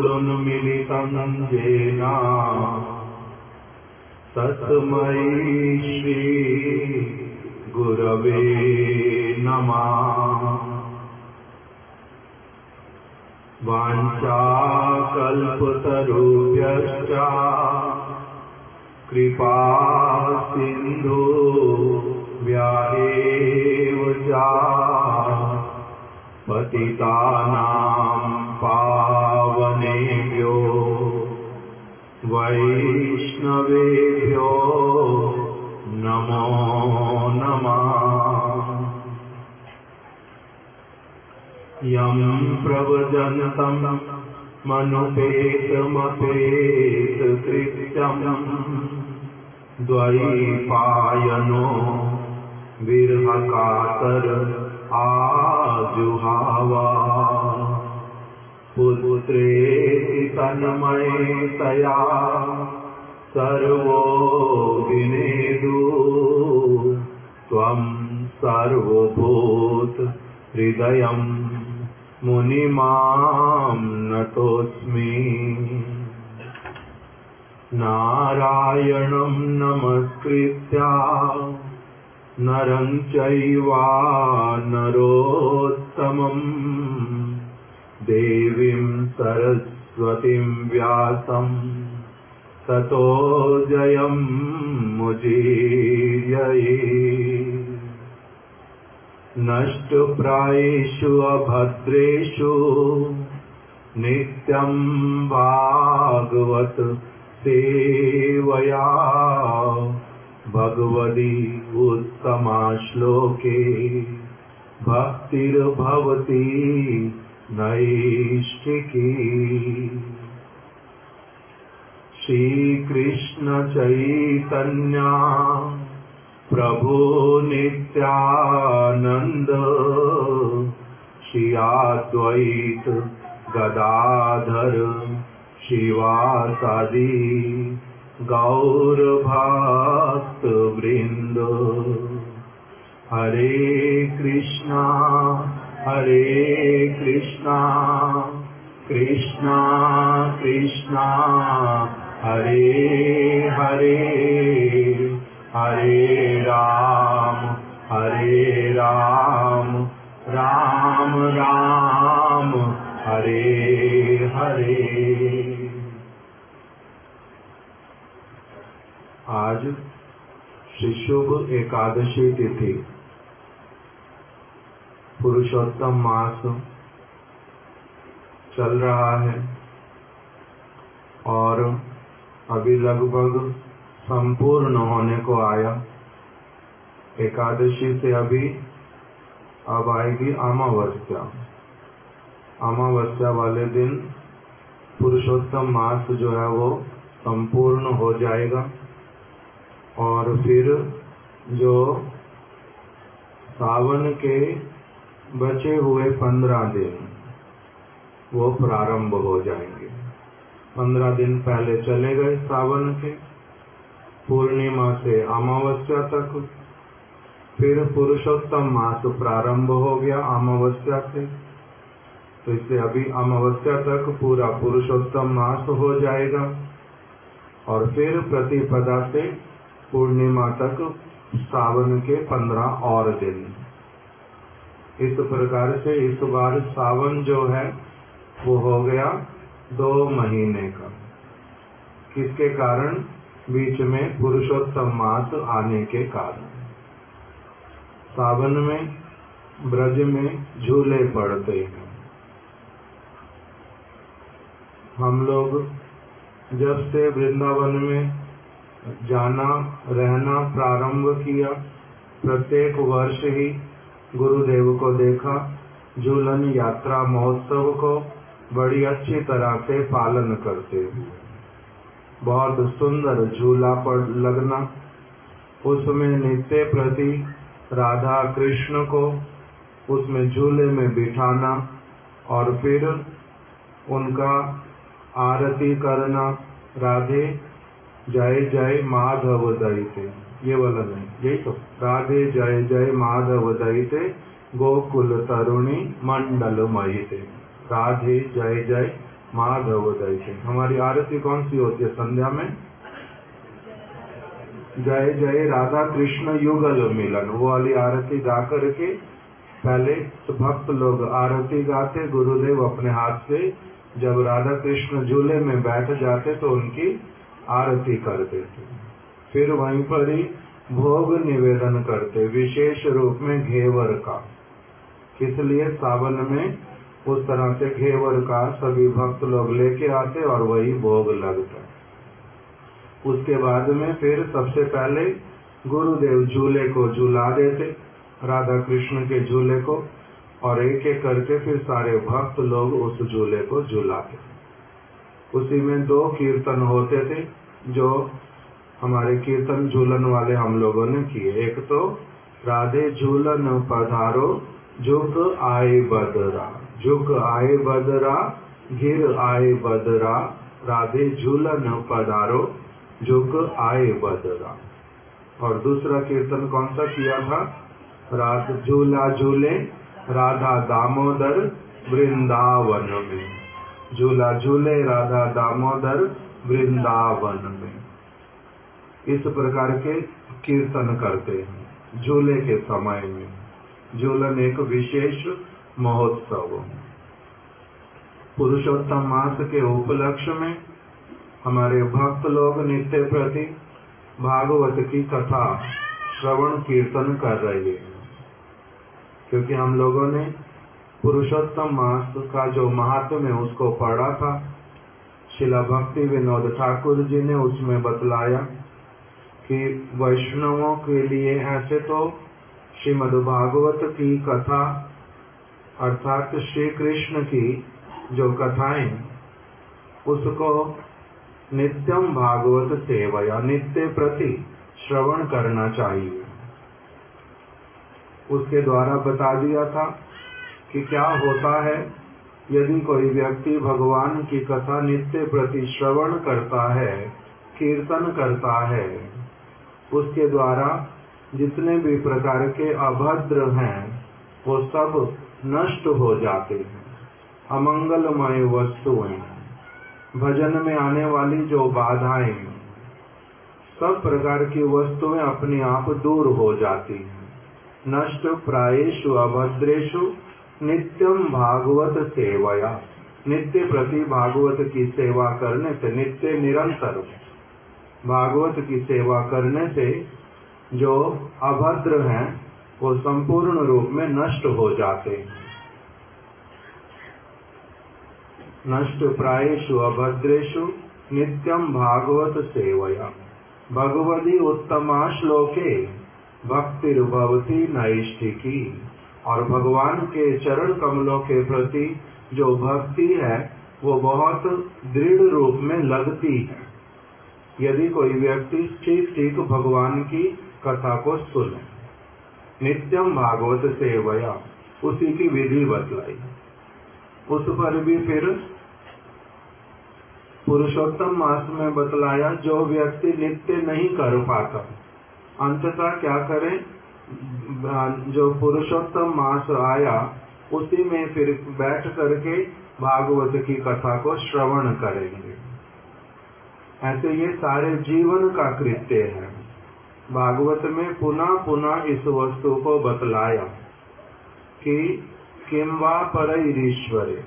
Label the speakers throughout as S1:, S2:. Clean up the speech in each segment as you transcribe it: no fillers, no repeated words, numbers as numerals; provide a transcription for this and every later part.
S1: मिलितं येन तस्मै श्री गुरवे नमः। वाञ्छाकल्पतरुभ्यश्च कृपा सिन्धु व्याहेव च पतितानां पावनेभ्यो वैष्णवेभ्यो नमो नमः। यं प्रव्रजन्तं मनुपेतमपेतकृत्यं द्वैपायनो विरहकातर आजुहावा। पुत्रेति तन्मयतया सर्वो विनेदु त्वं सर्वभूत हृदयं मुनिमां नतोऽस्मि। नारायणं नमस्कृत्य नरं चैव नरोत्तमं देवीं सरस्वतीं व्यासं ततो जयमुदीरये। नष्टप्रायेषु अभद्रेषु नित्यं भागवत सेवया भगवती उत्तमा श्लोके भक्तिर्भवति नैष्ठिकी। श्रीकृष्ण चैतन्य प्रभु नित्यानंद श्री अद्वैत गदाधर शिवासादि गौर भक्त वृंद। हरे कृष्णा कृष्णा कृष्णा हरे हरे, हरे राम राम राम हरे हरे। आज श्री शुभ एकादशी तिथि, पुरुषोत्तम मास चल रहा है और अभी लगभग संपूर्ण होने को आया। एकादशी से अभी अब आएगी अमावस्या। अमावस्या वाले दिन पुरुषोत्तम मास जो है वो संपूर्ण हो जाएगा और फिर जो सावन के बचे हुए 15 दिन वो प्रारंभ हो जाएंगे। 15 दिन पहले चले गए सावन के, पूर्णिमा से अमावस्या तक, फिर पुरुषोत्तम मास प्रारंभ हो गया अमावस्या से, तो इससे अभी अमावस्या तक पूरा पुरुषोत्तम मास हो जाएगा और फिर प्रतिपदा से पूर्णिमा तक सावन के 15 और दिन। इस प्रकार से इस बार सावन जो है वो हो गया 2 महीने का। किसके कारण? बीच में पुरुषोत्तम मास आने के कारण। सावन में ब्रज में झूले पड़ते हैं। हम लोग जब से वृंदावन में जाना रहना प्रारंभ किया, प्रत्येक वर्ष ही गुरुदेव को देखा झूलन यात्रा महोत्सव को बड़ी अच्छी तरह से पालन करते हुए। बहुत सुंदर झूला पर लगना, उसमें नित्य प्रति राधा कृष्ण को उसमें झूले में बिठाना और फिर उनका आरती करना। राधे जय जय माधव दयिते, ये वाला नहीं, यही तो, राधे जय जय माधव दयिते गोकुल तरुणी मंडल महिते। राधे जय जय माधव दैसे। हमारी आरती कौन सी होती है संध्या में? जय जय राधा कृष्ण युगल मिलन, वो वाली आरती गा करके पहले तो भक्त लोग आरती गाते, गुरुदेव अपने हाथ से जब राधा कृष्ण झूले में बैठ जाते तो उनकी आरती करते थे। फिर वहीं पर ही भोग निवेदन करते, विशेष रूप में घेवर का। इसलिए सावन में उस तरह से घेवर का सभी भक्त लोग लेके आते और वही भोग लगता। उसके बाद में फिर सबसे पहले गुरुदेव झूले को झूला देते, राधा कृष्ण के झूले को, और एक एक करके फिर सारे भक्त लोग उस झूले को झूलाते। उसी में 2 कीर्तन होते थे जो हमारे कीर्तन झूलन वाले हम लोगों ने किए। एक तो राधे झूलन पधारो झुक आए बदरा, झुक आए बदरा घिर आए बदरा, राधे झूलन पधारो झुक आए बदरा। और दूसरा कीर्तन कौन सा किया था? रात झूला झूले राधा दामोदर वृंदावन में, झूला झूले राधा दामोदर वृंदावन में। इस प्रकार के कीर्तन करते हैं झूले के समय में। झूलन एक विशेष महोत्सव। पुरुषोत्तम मास के उपलक्ष्य में हमारे भक्त लोग नित्य प्रति भागवत की कथा श्रवण कीर्तन कर रहे हैं, क्योंकि हम लोगों ने पुरुषोत्तम मास का जो महात्म्य है उसको पढ़ा था। शिला भक्ति विनोद ठाकुर जी ने उसमें बतलाया कि वैष्णवों के लिए ऐसे तो श्रीमद् भागवत की कथा अर्थात श्री कृष्ण की जो कथाएं, उसको नित्यम भागवत सेवया नित्य प्रति श्रवण करना चाहिए। उसके द्वारा बता दिया था कि क्या होता है यदि कोई व्यक्ति भगवान की कथा नित्य प्रति श्रवण करता है, कीर्तन करता है, उसके द्वारा जितने भी प्रकार के अभद्र हैं वो सब नष्ट हो जाते हैं। अमंगलमय वस्तुएं, भजन में आने वाली जो बाधाएं, सब प्रकार की वस्तुएं अपने आप दूर हो जाती हैं। नष्ट प्रायेषु अभद्रेषु नित्यम भागवत सेवया, नित्य प्रति भागवत की सेवा करने से, नित्य निरंतर भागवत की सेवा करने से जो अभद्र हैं वो संपूर्ण रूप में नष्ट हो जाते हैं। नष्ट प्रायेषु अभद्रेषु नित्यम भागवत सेवया, भगवती उत्तमा श्लोके भक्तिर्भवति नैष्ठिकी। और भगवान के चरण कमलों के प्रति जो भक्ति है वो बहुत दृढ़ रूप में लगती है यदि कोई व्यक्ति ठीक ठीक भगवान की कथा को सुने। नित्यम भागवत सेवया, उसी की विधि बतलाई। उस पर भी फिर पुरुषोत्तम मास में बतलाया जो व्यक्ति नित्य नहीं कर पाता, अंततः क्या करें, जो पुरुषोत्तम मास आया उसी में फिर बैठ करके भागवत की कथा को श्रवण करेंगे। ऐसे ये सारे जीवन का कृत्य है। भागवत में पुनः पुनः इस वस्तु को बतलाया कि किम वा परैरीश्वरे,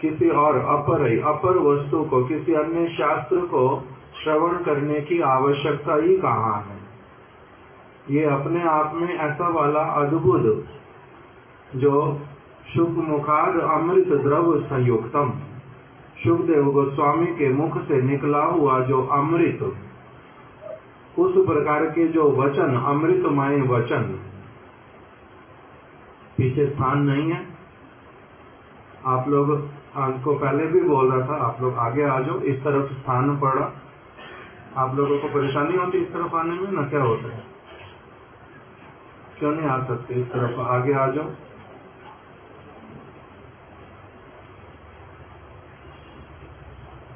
S1: किसी और अपर वस्तु को, किसी अन्य शास्त्र को श्रवण करने की आवश्यकता ही कहाँ है। ये अपने आप में ऐसा वाला अद्भुत जो शुक मुखाद अमृत द्रव संयुक्तम, शुकदेव गोस्वामी के मुख से निकला हुआ जो अमृत, उस प्रकार के जो वचन, अमृतमय वचन, पीछे स्थान नहीं है। आप लोग को पहले भी बोल रहा था, आप लोग आगे आ जाओ, इस तरफ स्थान पड़ा। आप लोगों को परेशानी होती इस तरफ आने में ना? क्या होता है, क्यों नहीं आ सकते? इस तरफ आगे आ जाओ।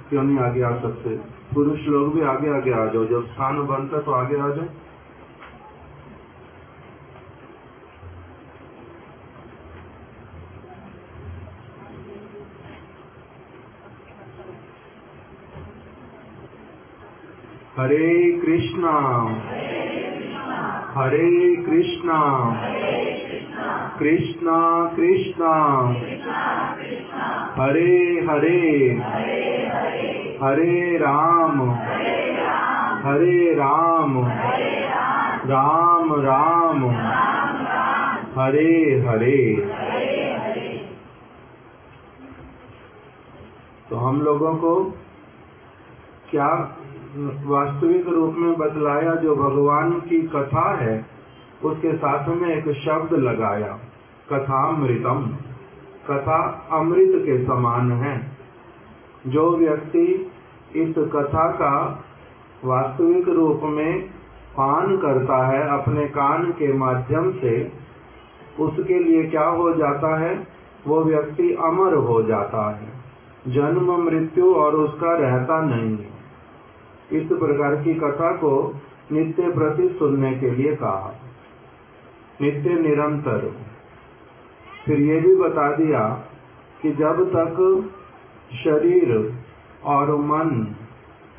S1: क्यों नहीं आगे आ सकते? पुरुष लोग भी आगे आगे आ जाओ, जब स्थान बनता तो आगे आ जाओ। हरे कृष्णा हरे कृष्णा कृष्णा कृष्णा हरे हरे हरे राम राम राम हरे हरे। तो हम लोगों को क्या वास्तविक रूप में बतलाया, जो भगवान की कथा है उसके साथ में एक शब्द लगाया, कथामृतम। कथा अमृत के समान है। जो व्यक्ति इस कथा का वास्तविक रूप में पान करता है अपने कान के माध्यम से, उसके लिए क्या हो जाता है, वो व्यक्ति अमर हो जाता है, जन्म मृत्यु और उसका रहता नहीं है। इस प्रकार की कथा को नित्य प्रति सुनने के लिए कहा, नित्य निरंतर। फिर ये भी बता दिया कि जब तक शरीर और मन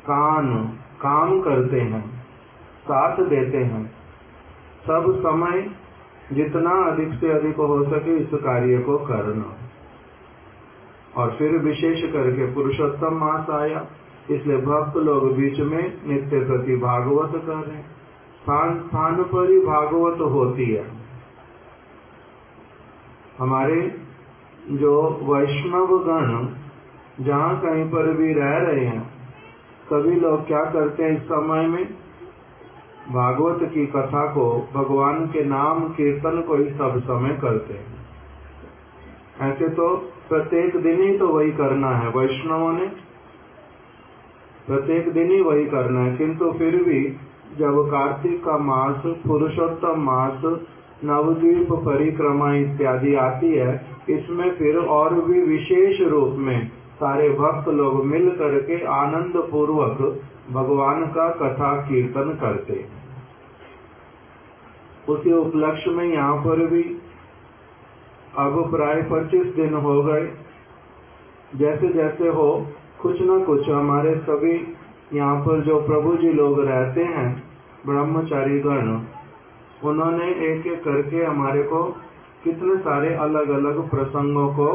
S1: कान काम करते हैं, साथ देते हैं, सब समय जितना अधिक से अधिक हो सके इस कार्य को करना। और फिर विशेष करके पुरुषोत्तम मास आया, इसलिए भक्त लोग बीच में नित्य प्रति भागवत कर रहे हैं। स्थान स्थान पर ही भागवत होती है। हमारे जो वैष्णव गण जहाँ कहीं पर भी रह रहे हैं, सभी लोग क्या करते हैं, इस समय में भागवत की कथा को, भगवान के नाम कीर्तन को ही सब समय करते हैं। ऐसे तो प्रत्येक दिन ही तो वही करना है, वैष्णवों ने प्रत्येक दिन ही वही करना है। किंतु फिर भी जब कार्तिक का मास, पुरुषोत्तम मास, नवद्वीप परिक्रमा इत्यादि आती है, इसमें फिर और भी विशेष रूप में सारे भक्त लोग मिल करके आनंद पूर्वक भगवान का कथा कीर्तन करते हैं। उसी उपलक्ष्य में यहाँ पर भी अब प्राय 25 दिन हो गए। जैसे जैसे हो कुछ न कुछ हमारे सभी यहाँ पर जो प्रभु जी लोग रहते हैं, ब्रह्मचारी गण, उन्होंने एक एक करके हमारे को कितने सारे अलग अलग प्रसंगों को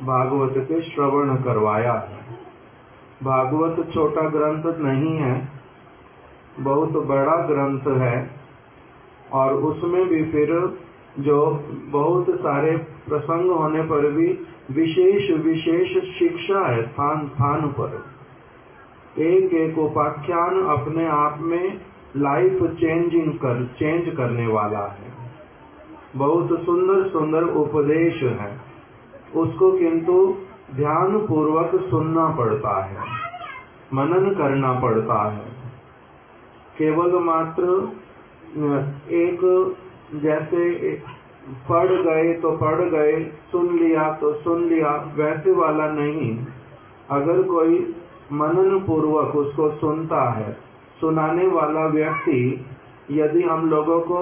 S1: भागवत के श्रवण करवाया है। भागवत छोटा ग्रंथ नहीं है, बहुत बड़ा ग्रंथ है। और उसमें भी फिर जो बहुत सारे प्रसंग होने पर भी विशेष विशेष शिक्षा है, स्थान स्थान पर। एक एक उपाख्यान अपने आप में लाइफ चेंज करने वाला है। बहुत सुंदर सुंदर उपदेश है, उसको किंतु ध्यान पूर्वक सुनना पड़ता है, मनन करना पड़ता है। केवल मात्र एक जैसे पढ़ गए तो पढ़ गए, सुन लिया तो सुन लिया, वैसे वाला नहीं। अगर कोई मनन पूर्वक उसको सुनता है, सुनाने वाला व्यक्ति यदि हम लोगों को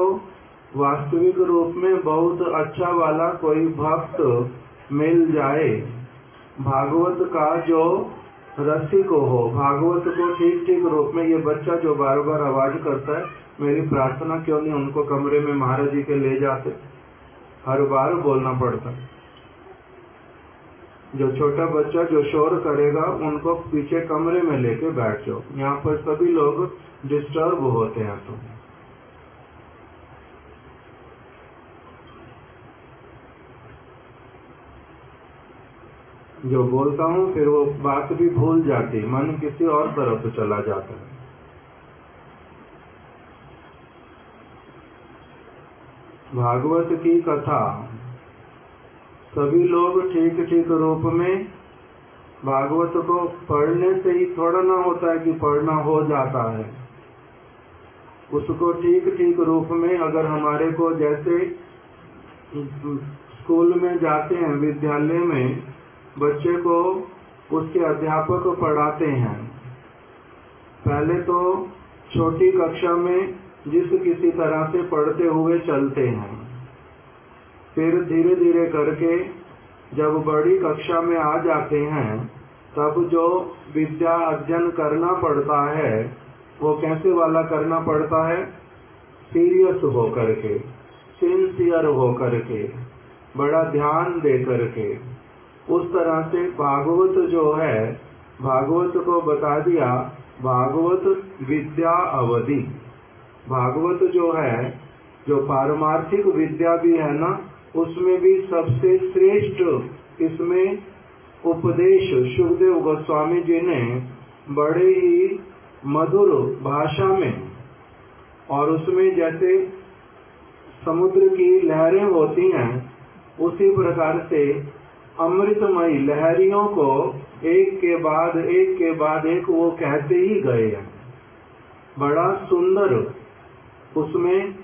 S1: वास्तविक रूप में बहुत अच्छा वाला कोई भक्त मिल जाए, भागवत का जो रसिक हो, भागवत को ठीक ठीक रूप में, ये बच्चा जो बार बार आवाज करता है, मेरी प्रार्थना क्यों नहीं उनको कमरे में महाराज जी के ले जाते, हर बार बोलना पड़ता। जो छोटा बच्चा जो शोर करेगा उनको पीछे कमरे में लेके बैठ जाओ, यहाँ पर सभी लोग डिस्टर्ब होते हैं। तो जो बोलता हूँ फिर वो बात भी भूल जाती, मन किसी और तरफ चला जाता है। भागवत की कथा सभी लोग ठीक ठीक रूप में, भागवत को पढ़ने से ही थोड़ा ना होता है कि पढ़ना हो जाता है। उसको ठीक ठीक रूप में अगर हमारे को, जैसे स्कूल में जाते हैं, विद्यालय में बच्चे को उसके अध्यापक पढ़ाते हैं। पहले तो छोटी कक्षा में जिस किसी तरह से पढ़ते हुए चलते हैं, फिर धीरे धीरे करके जब बड़ी कक्षा में आ जाते हैं, तब जो विद्या अध्ययन करना पड़ता है वो कैसे वाला करना पड़ता है? सीरियस होकर के, सिंसियर होकर के, बड़ा ध्यान दे करके। उस तरह से भागवत जो है, भागवत को बता दिया भागवत विद्या अवधि। भागवत जो है, जो पारमार्थिक विद्या भी है ना, उसमें भी सबसे श्रेष्ठ इसमें उपदेश शुकदेव गोस्वामी जी ने बड़े ही मधुर भाषा में, और उसमें जैसे समुद्र की लहरें होती हैं उसी प्रकार से अमृतमयी लहरियों को एक के बाद एक वो कहते ही गए हैं। बड़ा सुंदर उसमें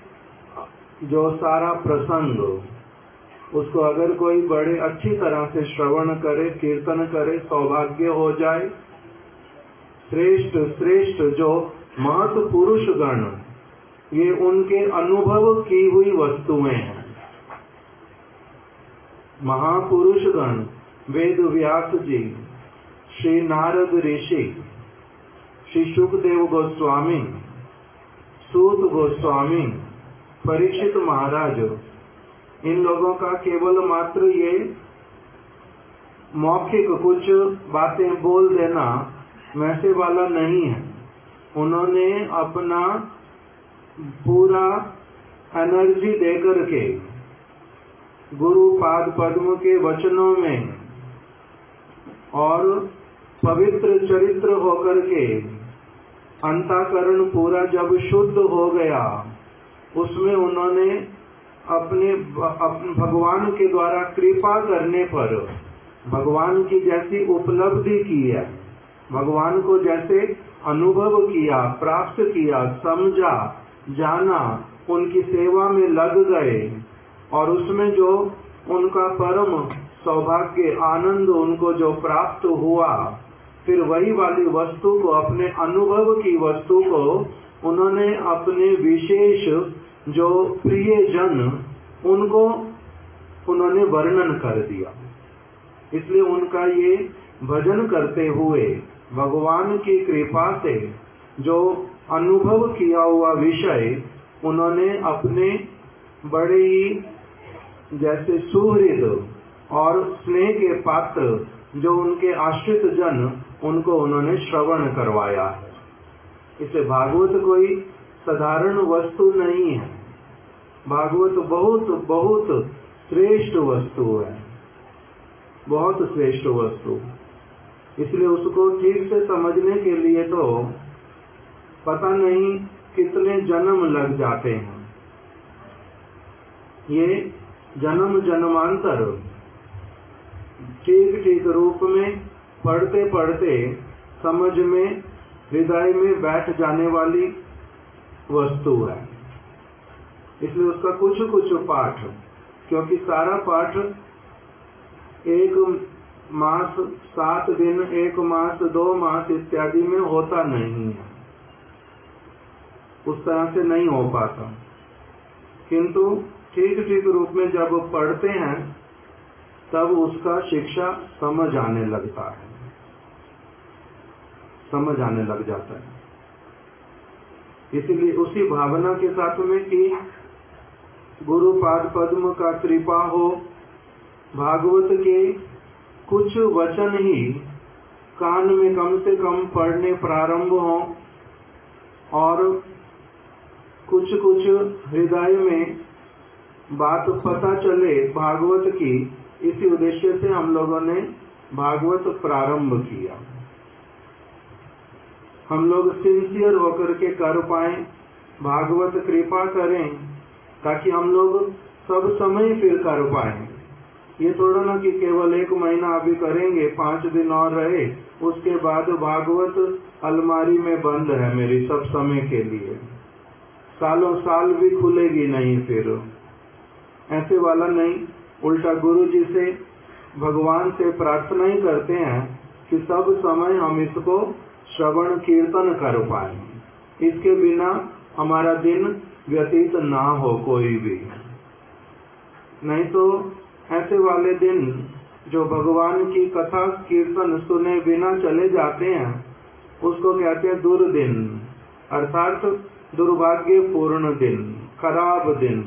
S1: जो सारा प्रसंग, उसको अगर कोई बड़े अच्छी तरह से श्रवण करे, कीर्तन करे, सौभाग्य हो जाए। श्रेष्ठ श्रेष्ठ जो महत पुरुष गण, ये उनके अनुभव की हुई वस्तुएं हैं। महापुरुष गण वेद व्यास जी, श्री नारद ऋषि, श्री सुखदेव गोस्वामी, सूत गोस्वामी, परीक्षित महाराज, इन लोगों का केवल मात्र ये मौखिक कुछ बातें बोल देना वैसे वाला नहीं है। उन्होंने अपना पूरा एनर्जी देकर के गुरु पाद पद्म के वचनों में और पवित्र चरित्र होकर के अंतःकरण पूरा जब शुद्ध हो गया, उसमें उन्होंने अपने भगवान के द्वारा कृपा करने पर भगवान की जैसी उपलब्धि की है, भगवान को जैसे अनुभव किया, प्राप्त किया, समझा, जाना, उनकी सेवा में लग गए, और उसमें जो उनका परम सौभाग्य आनंद उनको जो प्राप्त हुआ, फिर वही वाली वस्तु को, अपने अनुभव की वस्तु को उन्होंने अपने विशेष जो प्रिय जन, उनको उन्होंने वर्णन कर दिया। इसलिए उनका ये भजन करते हुए भगवान की कृपा से जो अनुभव किया हुआ विषय उन्होंने अपने बड़े ही जैसे सुहृद और स्नेह के पात्र जो उनके आश्रित जन, उनको उन्होंने श्रवण करवाया है। इसे भागवत कोई साधारण वस्तु नहीं है, भागवत बहुत बहुत श्रेष्ठ वस्तु है, बहुत श्रेष्ठ वस्तु। इसलिए उसको ठीक से समझने के लिए तो पता नहीं कितने जन्म लग जाते हैं। ये जन्म जन्मांतर ठीक ठीक रूप में पढ़ते पढ़ते समझ में, हृदय में बैठ जाने वाली वस्तु है। इसलिए उसका कुछ कुछ पाठ, क्योंकि सारा पाठ 1 मास 7 दिन, 1 मास 2 मास इत्यादि में होता नहीं है, उस तरह से नहीं हो पाता। किंतु ठीक ठीक रूप में जब पढ़ते हैं तब उसका शिक्षा समझ आने लगता है, समझ आने लग जाता है। इसलिए उसी भावना के साथ में कि गुरु पाद पद्म का कृपा हो, भागवत के कुछ वचन ही कान में कम से कम पढ़ने प्रारंभ हो और कुछ कुछ हृदय में बात पता चले भागवत की, इसी उद्देश्य से हम लोगों ने भागवत प्रारंभ किया। हम लोग सिंसियर होकर के कर पाए, भागवत कृपा करें ताकि हम लोग सब समय फिर कर पाए। ये थोड़ा ना कि केवल 1 महीना अभी करेंगे, 5 दिन और रहे, उसके बाद भागवत अलमारी में बंद है मेरी सब समय के लिए, सालों साल भी खुलेगी नहीं, फिर ऐसे वाला नहीं। उल्टा गुरु जी से, भगवान से प्रार्थना ही करते हैं कि सब समय हम इसको श्रवण कीर्तन कर पाए, इसके बिना हमारा दिन व्यतीत ना हो कोई भी। नहीं तो ऐसे वाले दिन जो भगवान की कथा कीर्तन सुने बिना चले जाते हैं, उसको कहते हैं दुर्दिन। अर्थात दुर्भाग्यपूर्ण दिन, खराब दिन,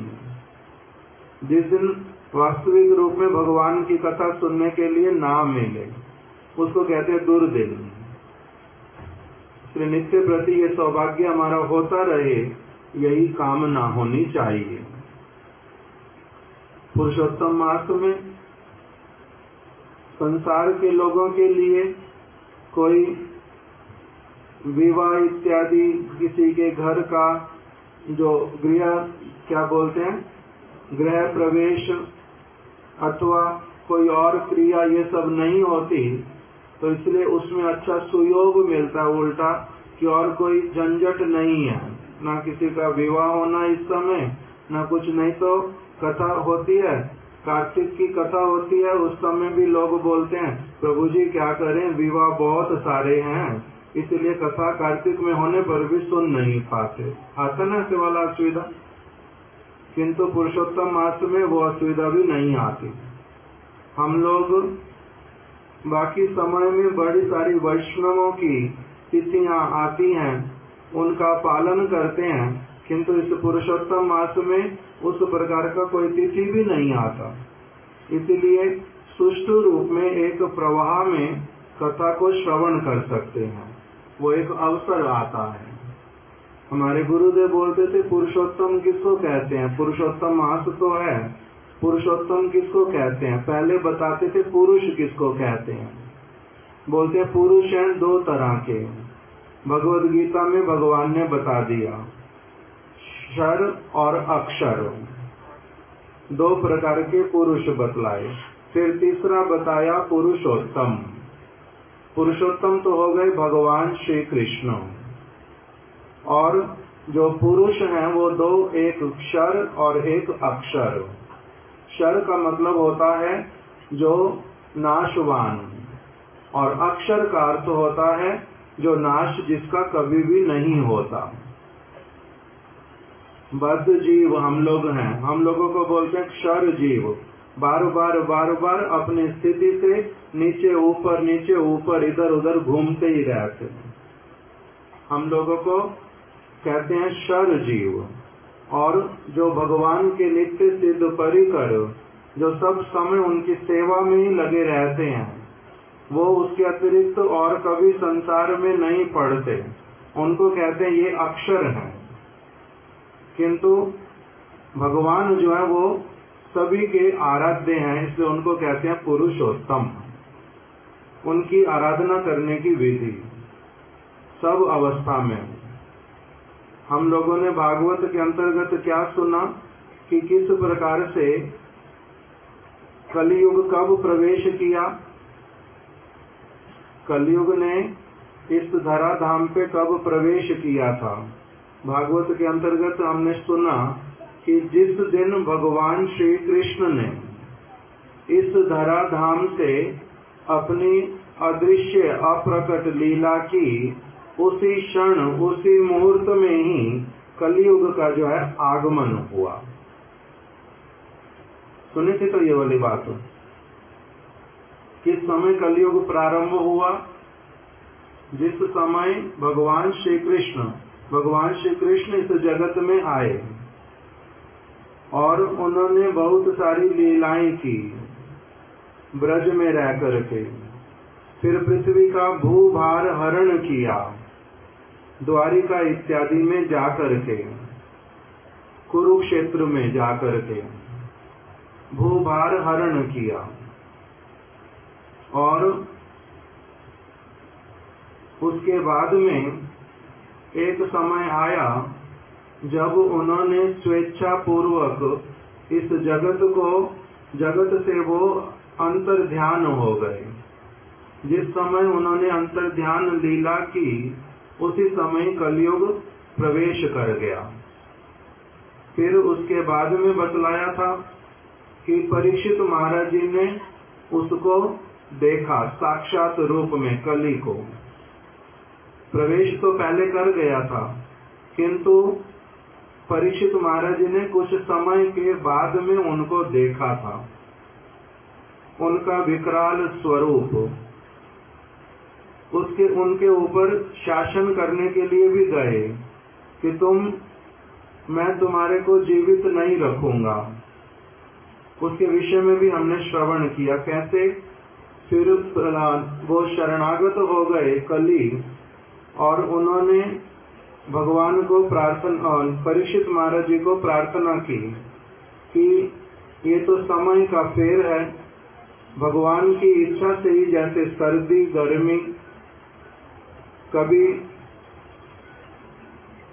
S1: जिस दिन वास्तविक रूप में भगवान की कथा सुनने के लिए ना मिले, उसको कहते हैं दुर्दिन। इसलिए नित्य प्रति ये सौभाग्य हमारा होता रहे, यही कामना होनी चाहिए। पुरुषोत्तम मास में संसार के लोगों के लिए कोई विवाह इत्यादि, किसी के घर का जो गृह प्रवेश अथवा कोई और क्रिया, ये सब नहीं होती, तो इसलिए उसमें अच्छा सुयोग मिलता है उल्टा, कि और कोई झंझट नहीं है, ना किसी का विवाह होना इस समय, ना कुछ। नहीं तो कथा होती है, कार्तिक की कथा होती है, उस समय भी लोग बोलते हैं प्रभु जी क्या करें, विवाह बहुत सारे हैं, इसलिए कथा कार्तिक में होने पर भी सुन नहीं पाते। आता ना ऐसे वाला असुविधा, किंतु पुरुषोत्तम मास में वो असुविधा भी नहीं आती। हम लोग बाकी समय में बड़ी सारी वैष्णवों की तिथियां आती हैं, उनका पालन करते हैं, किंतु इस पुरुषोत्तम मास में उस प्रकार का कोई तिथि भी नहीं आता। इसलिए सुष्ठु रूप में एक प्रवाह में कथा को श्रवण कर सकते हैं, वो एक अवसर आता है। हमारे गुरुदेव बोलते थे पुरुषोत्तम किसको कहते हैं, पुरुषोत्तम मास तो है, पुरुषोत्तम किसको कहते हैं। पहले बताते थे पुरुष किसको कहते हैं, बोलते हैं पुरुष हैं दो तरह के, भगवद गीता में भगवान ने बता दिया, क्षर और अक्षर, दो प्रकार के पुरुष बतलाए। फिर तीसरा बताया पुरुषोत्तम। पुरुषोत्तम तो हो गए भगवान श्री कृष्ण, और जो पुरुष हैं वो दो, एक क्षर और एक अक्षर। क्षर का मतलब होता है जो नाशवान, और अक्षर का अर्थ होता है जो नाश जिसका कभी भी नहीं होता। बद्ध जीव हम लोग हैं, हम लोगों को बोलते हैं क्षर जीव, बार बार अपनी स्थिति से नीचे ऊपर इधर उधर घूमते ही रहते हैं, हम लोगों को कहते हैं क्षर जीव। और जो भगवान के नित्य सिद्ध परिकर, जो सब समय उनकी सेवा में ही लगे रहते हैं, वो उसके अतिरिक्त और कभी संसार में नहीं पड़ते, उनको कहते हैं ये अक्षर हैं। किंतु भगवान जो है वो सभी के आराध्य हैं, इसलिए उनको कहते हैं पुरुषोत्तम। उनकी आराधना करने की विधि सब अवस्था में। हम लोगों ने भागवत के अंतर्गत क्या सुना कि किस प्रकार से कलयुग कब प्रवेश किया, कलयुग ने इस धरा धाम पे कब प्रवेश किया था। भागवत के अंतर्गत हमने सुना कि जिस दिन भगवान श्री कृष्ण ने इस धरा धाम से अपनी अदृश्य अप्रकट लीला की, उसी क्षण उसी मुहूर्त में ही कलयुग का जो है आगमन हुआ। सुने थे तो ये वाली बात, किस समय कलयुग प्रारंभ हुआ, जिस समय भगवान श्री कृष्ण इस जगत में आए और उन्होंने बहुत सारी लीलाएं की ब्रज में रह करके। फिर पृथ्वी का भूभार हरण किया, द्वारिका इत्यादि में जाकर के, कुरुक्षेत्र में जाकर के भूभार हरण किया। और उसके बाद में एक समय आया जब उन्होंने स्वेच्छा पूर्वक इस जगत से वो अंतर ध्यान हो गए। जिस समय उन्होंने अंतर ध्यान लीला की, उसी समय कलयुग प्रवेश कर गया। फिर उसके बाद में बतलाया था कि परीक्षित महाराज जी ने उसको देखा साक्षात रूप में, कली को। प्रवेश तो पहले कर गया था, किंतु परीक्षित महाराज जी ने कुछ समय के बाद में उनको देखा था, उनका विकराल स्वरूप। उनके ऊपर शासन करने के लिए भी गए, कि मैं तुम्हारे को जीवित नहीं रखूंगा। उसके विषय में भी हमने श्रवण किया, कैसे फिर वो शरणागत हो गए कली, और उन्होंने भगवान को परीक्षित महाराज जी को प्रार्थना की कि ये तो समय का फेर है, भगवान की इच्छा से ही जैसे सर्दी गर्मी, कभी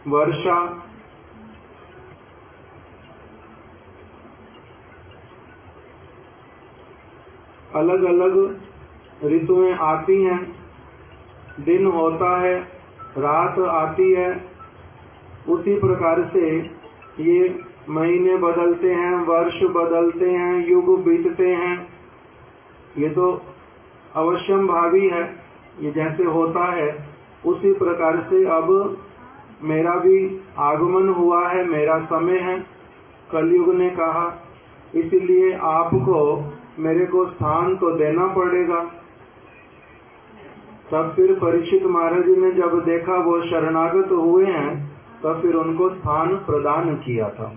S1: वर्षा, अलग अलग ऋतुएं आती हैं, दिन होता है, रात आती है, उसी प्रकार से ये महीने बदलते हैं, वर्ष बदलते हैं, युग बीतते हैं। ये तो अवश्यम भावी है, ये जैसे होता है उसी प्रकार से अब मेरा भी आगमन हुआ है, मेरा समय है, कलयुग ने कहा, इसीलिए आपको मेरे को स्थान तो देना पड़ेगा। तब फिर परीक्षित महाराज जी ने जब देखा वो शरणागत हुए हैं, तब फिर उनको स्थान प्रदान किया था।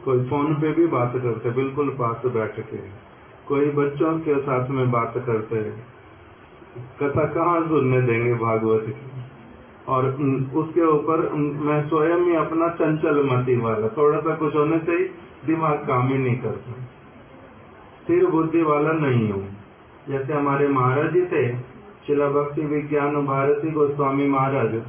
S1: कोई फोन पे भी बात करते बिल्कुल पास बैठ के, कोई बच्चों के साथ में बात करते, कथा कहाँ सुनने देंगे भागवत की। और उसके ऊपर मैं स्वयं ही अपना चंचल मति वाला, थोड़ा सा कुछ होने से ही दिमाग काम ही नहीं करता, स्थिर बुद्धि वाला नहीं हूँ। जैसे हमारे महाराज जी थे शिला भक्ति विज्ञान भारती गोस्वामी महाराज,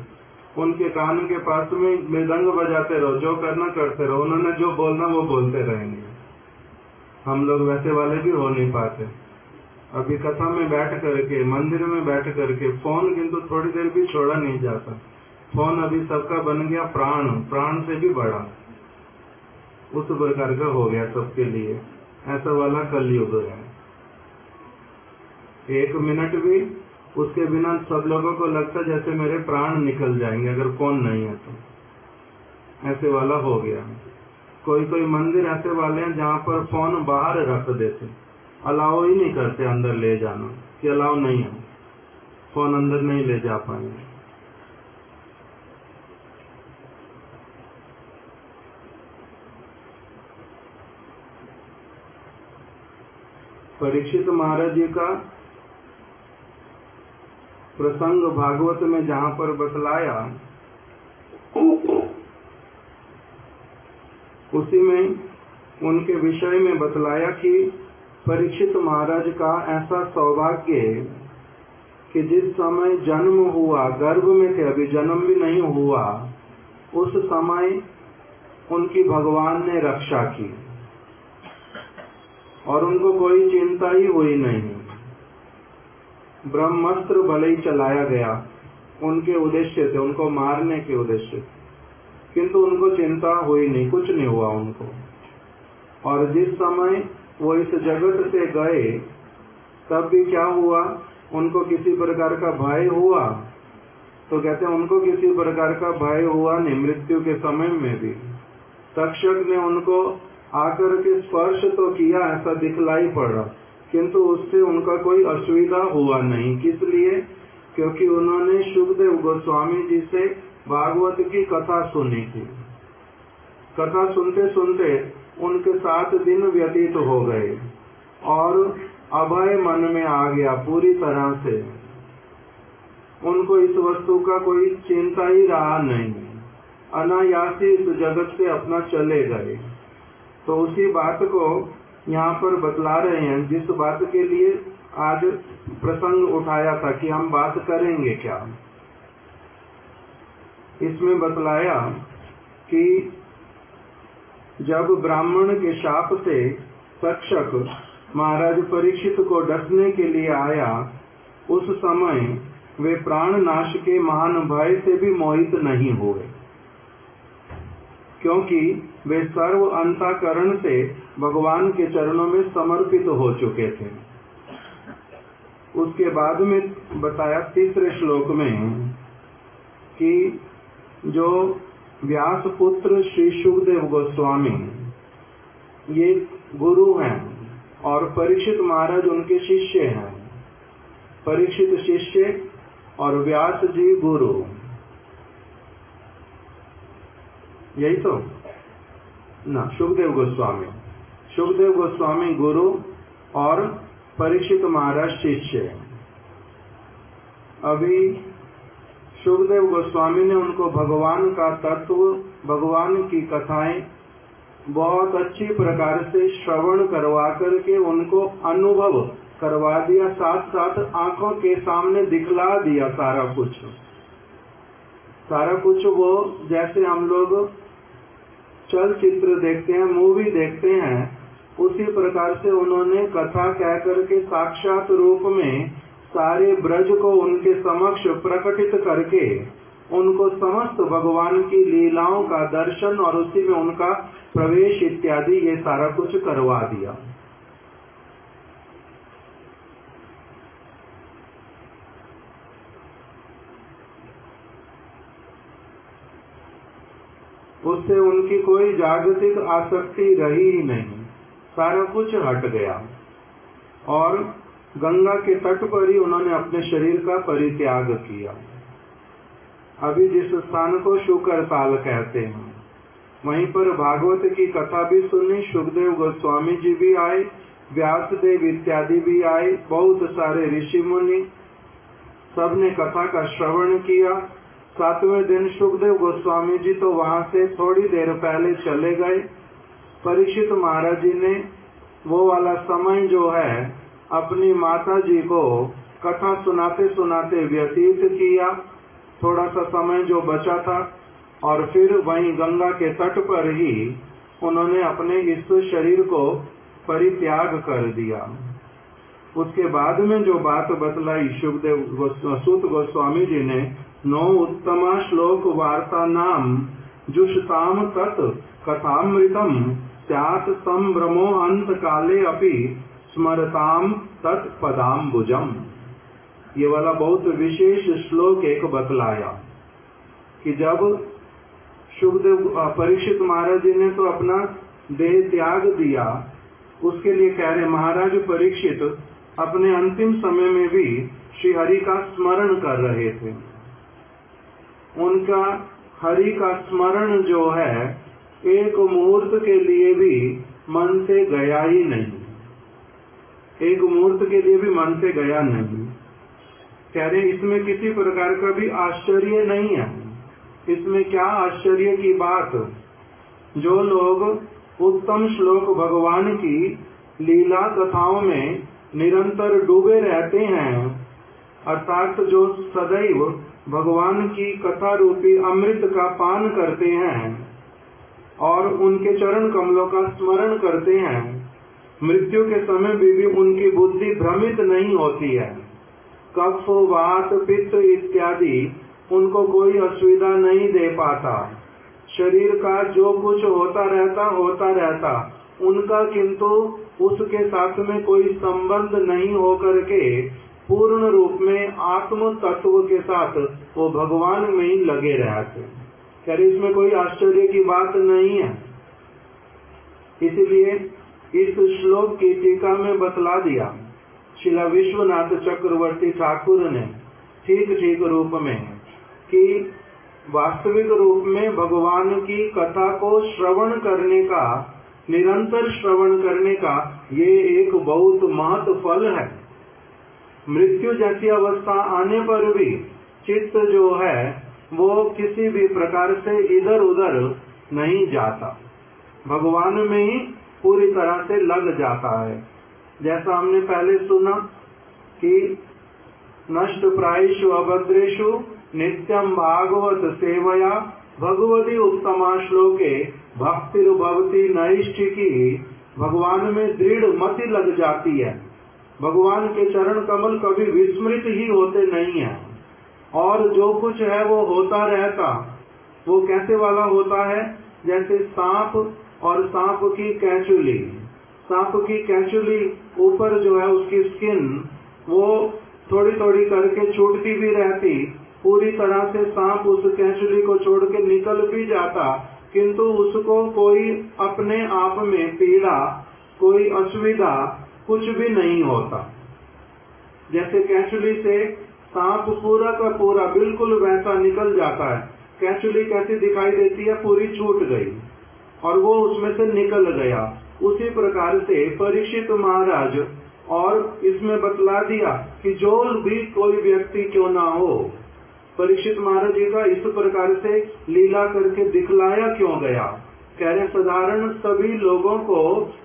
S1: उनके कान के पास में मृदंग बजाते रहो, जो करना करते रहो, उन्होंने जो बोलना वो बोलते रहेंगे। हम लोग वैसे वाले भी हो नहीं पाते। अभी कथा में बैठ करके, मंदिर में बैठ करके, फोन किंतु थोड़ी देर भी छोड़ा नहीं जाता। फोन अभी सबका बन गया प्राण, प्राण से भी बड़ा, उस प्रकार का हो गया सबके लिए। ऐसा वाला कलयुग है। एक मिनट भी उसके बिना सब लोगों को लगता जैसे मेरे प्राण निकल जाएंगे अगर फोन नहीं है तो, ऐसे वाला हो गया। कोई कोई मंदिर ऐसे वाले हैं जहाँ पर फोन बाहर रख देते, अलाउ ही नहीं करते अंदर ले जाना, कि अलाउ नहीं है, फोन अंदर नहीं ले जा पाएंगे। परीक्षित महाराज जी का प्रसंग भागवत में जहाँ पर बतलाया, उसी में उनके विषय में बतलाया कि परीक्षित महाराज का ऐसा सौभाग्य कि जिस समय जन्म हुआ, गर्भ में थे, अभी जन्म भी नहीं हुआ, उस समय उनकी भगवान ने रक्षा की और उनको कोई चिंता ही हुई नहीं। ब्रह्मास्त्र भले ही चलाया गया, उनके उद्देश्य थे, उनको मारने के उद्देश्य, किंतु उनको चिंता हुई नहीं, कुछ नहीं हुआ उनको। और जिस समय वो इस जगत से गए, तब भी क्या हुआ, उनको किसी प्रकार का भय हुआ? तो कहते हैं उनको किसी प्रकार का भय हुआ नहीं। मृत्यु के समय में भी तक्षक ने उनको आकर के स्पर्श तो किया, ऐसा दिखलाई पड़ा, किंतु उससे उनका कोई असुविधा हुआ नहीं। किस लिए? क्योंकि उन्होंने शुकदेव गोस्वामी जी से भागवत की कथा सुनी थी। कथा सुनते सुनते उनके 7 दिन व्यतीत हो गए और अभय मन में आ गया पूरी तरह से। उनको इस वस्तु का कोई चिंता ही रहा नहीं, अनायासी इस जगत से अपना चले गए। तो उसी बात को यहाँ पर बतला रहे हैं, जिस बात के लिए आज प्रसंग उठाया था कि हम बात करेंगे क्या। इसमें बतलाया कि जब ब्राह्मण के शाप से तक्षक महाराज परीक्षित को डसने के लिए आया, उस समय वे प्राण नाश के महान भय से भी मोहित नहीं हुए, क्योंकि वे सर्व अंतःकरण से भगवान के चरणों में समर्पित हो चुके थे। उसके बाद में बताया तीसरे श्लोक में कि जो व्यास पुत्र श्री शुकदेव गोस्वामी ये गुरु हैं और परीक्षित महाराज उनके शिष्य हैं। परीक्षित शिष्य और व्यास जी गुरु, यही तो ना। सुखदेव गोस्वामी गुरु और परीक्षित महाराज शिष्य। अभी सुखदेव गोस्वामी ने उनको भगवान का तत्व, भगवान की कथाएं बहुत अच्छी प्रकार से श्रवण करवा करके उनको अनुभव करवा दिया, साथ साथ आंखों के सामने दिखला दिया सारा कुछ। वो जैसे हम लोग चलचित्र देखते हैं, मूवी देखते हैं, उसी प्रकार से उन्होंने कथा कह करके साक्षात रूप में सारे ब्रज को उनके समक्ष प्रकटित करके उनको समस्त भगवान की लीलाओं का दर्शन और उसी में उनका प्रवेश इत्यादि ये सारा कुछ करवा दिया। उससे उनकी कोई जागतिक आसक्ति रही ही नहीं, सारा कुछ हट गया और गंगा के तट पर ही उन्होंने अपने शरीर का परित्याग किया। अभी जिस स्थान को शुकर ताल कहते हैं, वहीं पर भागवत की कथा भी सुनी। सुखदेव गोस्वामी जी भी आए, व्यासदेव इत्यादि भी आए, बहुत सारे ऋषि मुनि सबने कथा का श्रवण किया। 7वें दिन सुखदेव गोस्वामी जी तो वहां से थोड़ी देर पहले चले गए। परीक्षित महाराज जी ने वो वाला समय जो है अपनी माता जी को कथा सुनाते सुनाते व्यतीत किया, थोड़ा सा समय जो बचा था, और फिर वहीं गंगा के तट पर ही उन्होंने अपने इस शरीर को परित्याग कर दिया। उसके बाद में जो बात बतलाई सूत गोस्वामी जी ने, 9 उत्तमा श्लोक वार्ता नाम जुषताम तत् कथामृतम स्यात् संभ्रमो अंत काले अपि स्मरताम तत् पदाम्बुजम। ये वाला बहुत विशेष श्लोक एक बतलाया कि जब सुखदेव परीक्षित महाराज जी ने तो अपना देह त्याग दिया, उसके लिए कह रहे महाराज परीक्षित अपने अंतिम समय में भी श्री हरि का स्मरण कर रहे थे। उनका हरि का स्मरण जो है एक मुहूर्त के लिए भी मन से गया ही नहीं, एक मुहूर्त के लिए भी मन से गया नहीं। कह रहे इसमें किसी प्रकार का भी आश्चर्य नहीं है। इसमें क्या आश्चर्य की बात, जो लोग उत्तम श्लोक भगवान की लीला कथाओं में निरंतर डूबे रहते हैं, अर्थात जो सदैव भगवान की कथा रूपी अमृत का पान करते हैं और उनके चरण कमलों का स्मरण करते हैं, मृत्यु के समय भी उनकी बुद्धि भ्रमित नहीं होती है। कफ, वात, पित्त इत्यादि उनको कोई असुविधा नहीं दे पाता। शरीर का जो कुछ होता रहता उनका किंतु उसके साथ में कोई संबंध नहीं होकर के पूर्ण रूप में आत्म तत्व के साथ वो भगवान में ही लगे रहते। क्या इसमें कोई आश्चर्य की बात नहीं है। इसलिए इस श्लोक की टीका में बतला दिया श्रीला विश्वनाथ चक्रवर्ती ठाकुर ने ठीक रूप में कि वास्तविक रूप में भगवान की कथा को श्रवण करने का, निरंतर श्रवण करने का ये एक बहुत महत्व फल है। मृत्यु जैसी अवस्था आने पर भी चित्त जो है वो किसी भी प्रकार से इधर उधर नहीं जाता, भगवान में ही पूरी तरह से लग जाता है। जैसा हमने पहले सुना कि नष्ट प्रायेषु अभद्रेषु नित्यं भागवत सेवया भगवती उत्तमा श्लोके भक्तिर्भवति नैष्ठिकी। भगवान में दृढ़ मति लग जाती है, भगवान के चरण कमल कभी विस्मृत ही होते नहीं है, और जो कुछ है वो होता रहता। वो कैसे वाला होता है, जैसे सांप और सांप की कैंचुली, सांप की कैंचुली ऊपर जो है उसकी स्किन वो थोड़ी थोड़ी करके छूटती भी रहती, पूरी तरह से सांप उस कैंचुली को छोड़ के निकल भी जाता, किंतु उसको कोई अपने आप में पीड़ा, कोई असुविधा कुछ भी नहीं होता। जैसे कैंचुली से सांप पूरा का पूरा बिल्कुल वैसा निकल जाता है, कैचुली कैसी दिखाई देती है, पूरी छूट गई और वो उसमें से निकल गया। उसी प्रकार से परीक्षित महाराज और इसमें बतला दिया कि जो भी कोई व्यक्ति क्यों ना हो, परीक्षित महाराज जी का इस प्रकार से लीला करके दिखलाया क्यों गया। कह रहे साधारण सभी लोगों को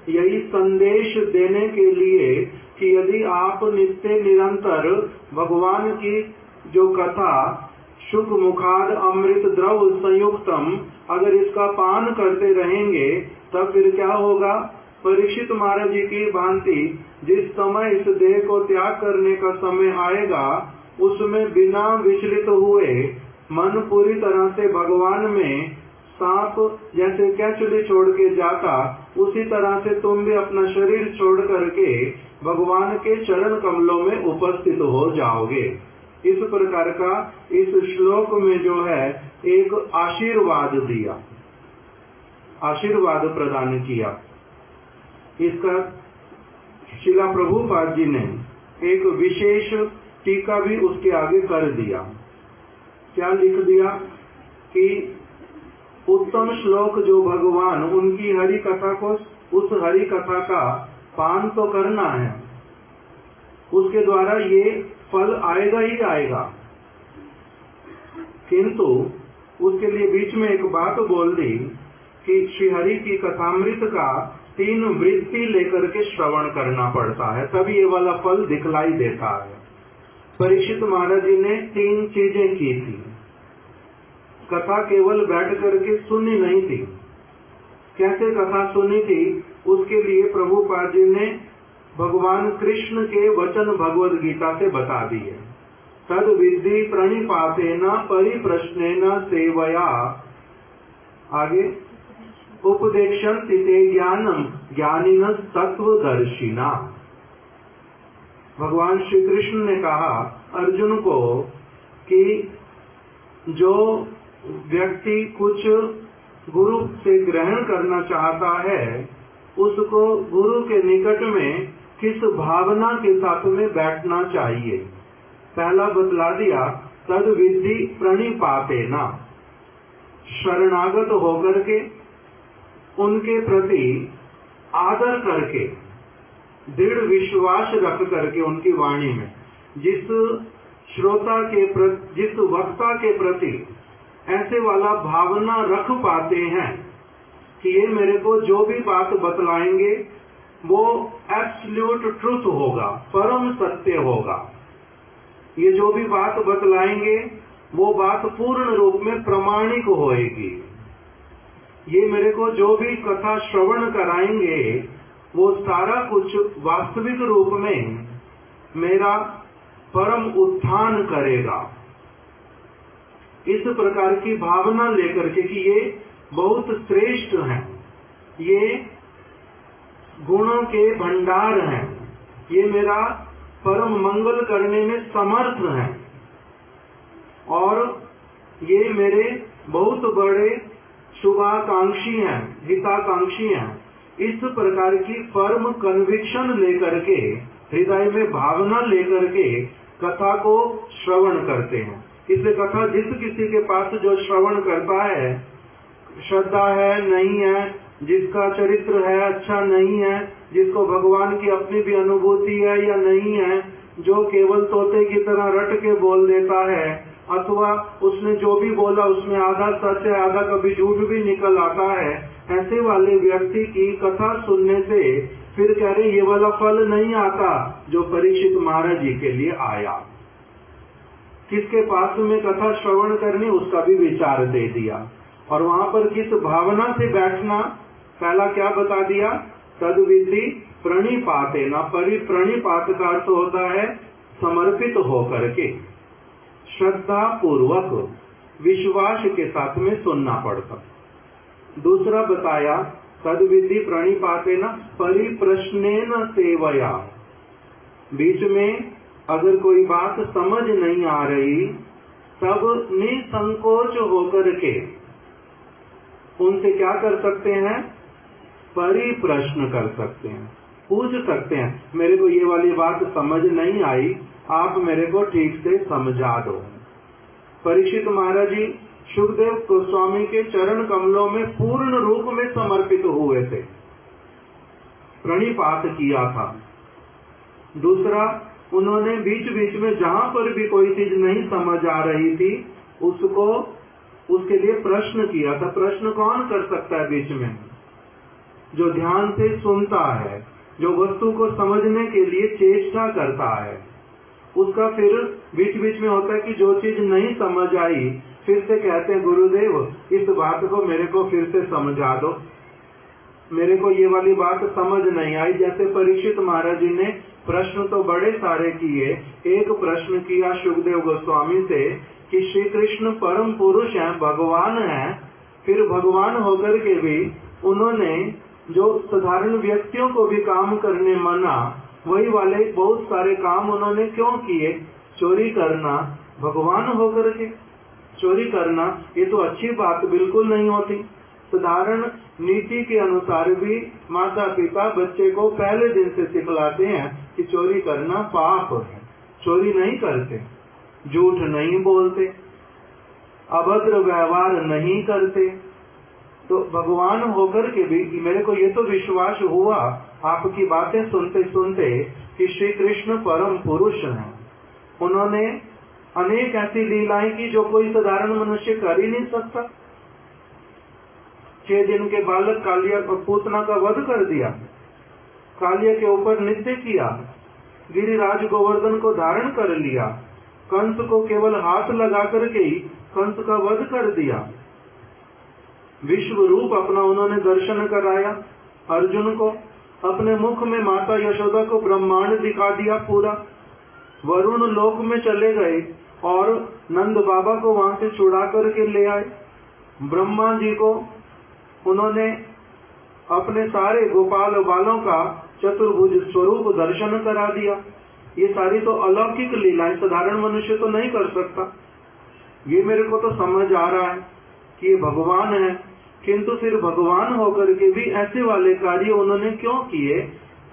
S1: यही संदेश देने के लिए कि यदि आप नित्य निरंतर भगवान की जो कथा शुक मुखाद अमृत द्रव संयुक्तम, अगर इसका पान करते रहेंगे तब फिर क्या होगा। परीक्षित महाराज जी की भांति जिस समय इस देह को त्याग करने का समय आएगा, उसमें बिना विचलित हुए मन पूरी तरह से भगवान में, सांप जैसे कैचुली छोड़ के जाता, उसी तरह से तुम भी अपना शरीर छोड़ करके भगवान के चरण कमलों में उपस्थित हो जाओगे। इस प्रकार का इस श्लोक में जो है एक आशीर्वाद दिया, आशीर्वाद प्रदान किया। इसका शिला प्रभुपाद जी ने एक विशेष टीका भी उसके आगे कर दिया। क्या लिख दिया कि उत्तम श्लोक जो भगवान उनकी हरि कथा को, उस हरि कथा का पान तो करना है, उसके द्वारा ये फल आएगा ही आएगा, किंतु उसके लिए बीच में एक बात बोल दी कि श्री हरि की कथामृत का 3 वृत्ति लेकर के श्रवण करना पड़ता है, तभी ये वाला फल दिखलाई देता है। परीक्षित महाराज जी ने 3 चीजें की थी। कथा केवल बैठ करके सुनी नहीं थी। कैसे कथा सुनी थी, उसके लिए प्रभुपाद जी ने भगवान कृष्ण के वचन भगवद गीता से बता दिए। तद विद्धि प्रणिपातेन परिप्रश्नेन सेवया, आगे उपदेक्षन्ति ते ज्ञानम ज्ञानिनः तत्वदर्शिना। भगवान श्री कृष्ण ने कहा अर्जुन को कि जो व्यक्ति कुछ गुरु से ग्रहण करना चाहता है, उसको गुरु के निकट में किस भावना के साथ में बैठना चाहिए। पहला बतला दिया तद विद्धि प्रणिपातेन, शरणागत होकर के उनके प्रति आदर करके, दृढ़ विश्वास रख करके उनकी वाणी में, जिस श्रोता के प्रति, जिस वक्ता के प्रति ऐसे वाला भावना रख पाते हैं कि ये मेरे को जो भी बात बतलाएंगे वो एब्सोल्यूट ट्रुथ होगा, परम सत्य होगा। ये जो भी बात बतलाएंगे वो बात पूर्ण रूप में प्रमाणिक होएगी। ये मेरे को जो भी कथा श्रवण कराएंगे वो सारा कुछ वास्तविक रूप में मेरा परम उत्थान करेगा। इस प्रकार की भावना लेकर के कि ये बहुत श्रेष्ठ हैं, ये गुणों के भंडार हैं, ये मेरा परम मंगल करने में समर्थ हैं और ये मेरे बहुत बड़े शुभाकांक्षी हैं, हिताकांक्षी हैं। इस प्रकार की फर्म कन्विक्शन लेकर के, हृदय में भावना लेकर के कथा को श्रवण करते हैं। इसलिए कथा जिस किसी के पास जो श्रवण करता है, श्रद्धा है नहीं है, जिसका चरित्र है अच्छा नहीं है, जिसको भगवान की अपनी भी अनुभूति है या नहीं है, जो केवल तोते की तरह रट के बोल देता है, अथवा उसने जो भी बोला उसमें आधा सच है आधा कभी झूठ भी निकल आता है, ऐसे वाले व्यक्ति की कथा सुनने से फिर कह रहे ये वाला फल नहीं आता जो परीक्षित महाराज जी के लिए आया। किसके पास में कथा श्रवण करनी उसका भी विचार दे दिया और वहां पर किस भावना से बैठना, पहला क्या बता दिया, तद विधि प्रणिपातेन। प्रणिपात का अर्थ होता है समर्पित होकर के, श्रद्धा पूर्वक विश्वास के साथ में सुनना पड़ता। दूसरा बताया तद विधि प्रणिपातेन परिप्रश्नेन सेवया। बीच में अगर कोई बात समझ नहीं आ रही तब निसंकोच होकर के उनसे क्या कर सकते हैं, परिप्रश्न कर सकते हैं, पूछ सकते हैं मेरे को ये वाली बात समझ नहीं आई, आप मेरे को ठीक से समझा दो। परीक्षित महाराज जी सुखदेव गोस्वामी के चरण कमलों में पूर्ण रूप में समर्पित हुए थे, प्रणिपात किया था। दूसरा, उन्होंने बीच बीच में जहां पर भी कोई चीज नहीं समझ आ रही थी उसके लिए प्रश्न किया था। प्रश्न कौन कर सकता है बीच में? जो ध्यान से सुनता है, जो वस्तु को समझने के लिए चेष्टा करता है। उसका फिर बीच बीच में होता है कि जो चीज नहीं समझ आई फिर से कहते हैं, गुरुदेव इस बात को मेरे को फिर से समझा दो, मेरे को ये वाली बात समझ नहीं आई। जैसे परीक्षित महाराज जी ने प्रश्न तो बड़े सारे किए, एक प्रश्न किया सुखदेव गोस्वामी से कि श्री कृष्ण परम पुरुष हैं, भगवान हैं, फिर भगवान होकर के भी उन्होंने जो साधारण व्यक्तियों को भी काम करने मना, वही वाले बहुत सारे काम उन्होंने क्यों किए? चोरी करना, भगवान होकर के चोरी करना, ये तो अच्छी बात बिल्कुल नहीं होती। साधारण नीति के अनुसार भी माता पिता बच्चे को पहले दिन से सिखलाते हैं कि चोरी करना पाप है, चोरी नहीं करते, झूठ नहीं बोलते, अभद्र व्यवहार नहीं करते। तो भगवान होकर के भी मेरे को ये तो विश्वास हुआ आपकी बातें सुनते सुनते कि श्री कृष्ण परम पुरुष हैं। उन्होंने अनेक ऐसी लीलाएं की जो कोई साधारण मनुष्य कर ही नहीं सकता। 6 दिन के बालक कालिया और पूतना का वध कर दिया, कालिया के ऊपर नृत्य किया, गिरिराज गोवर्धन को धारण कर लिया, कंस को केवल हाथ लगा करके ही कंस का वध कर दिया, विश्व रूप अपना उन्होंने दर्शन कराया अर्जुन को, अपने मुख में माता यशोदा को ब्रह्मांड दिखा दिया पूरा, वरुण लोक में चले गए और नंद बाबा को वहां से छुड़ा करके ले आए, ब्रह्मा जी को उन्होंने अपने सारे गोपाल बालों का चतुर्भुज स्वरूप दर्शन करा दिया। ये सारी तो अलौकिक लीलाएं साधारण मनुष्य तो नहीं कर सकता। ये मेरे को तो समझ आ रहा है कि ये भगवान है, किंतु फिर भगवान होकर के भी ऐसे वाले कार्य उन्होंने क्यों किए?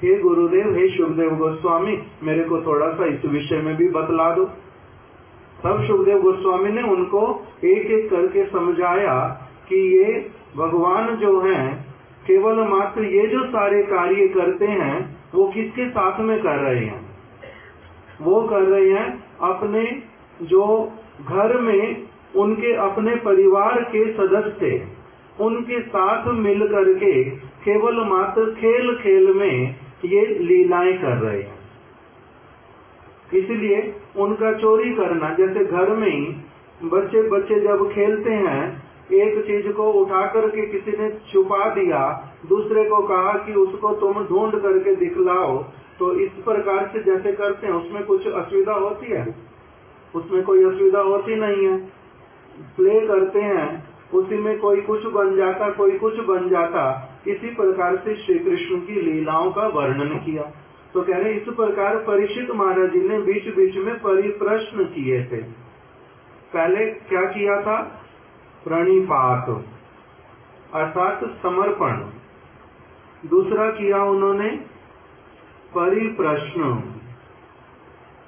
S1: हे गुरुदेव, हे सुखदेव गोस्वामी, मेरे को थोड़ा सा इस विषय में भी बतला दो। तब सुखदेव गोस्वामी ने उनको एक एक करके समझाया कि ये भगवान जो हैं केवल मात्र ये जो सारे कार्य करते हैं वो किसके साथ में कर रहे हैं? वो कर रहे हैं अपने जो घर में उनके अपने परिवार के सदस्य उनके साथ मिल करके केवल मात्र खेल खेल में ये लीलाएं कर रहे हैं। इसलिए उनका चोरी करना, जैसे घर में ही बच्चे जब खेलते हैं, एक चीज को उठा करके किसी ने छुपा दिया, दूसरे को कहा कि उसको तुम ढूंढ करके दिखलाओ, तो इस प्रकार से जैसे करते हैं उसमें कुछ असुविधा होती है? उसमें कोई असुविधा होती नहीं है। प्ले करते हैं उसी में कोई कुछ बन जाता, कोई कुछ बन जाता। इसी प्रकार से श्री कृष्ण की लीलाओं का वर्णन किया। तो कह रहे इस प्रकार परीक्षित महाराज जी ने बीच बीच में परिप्रश्न किए थे। पहले क्या किया था? प्रणिपात अर्थात समर्पण। दूसरा किया उन्होंने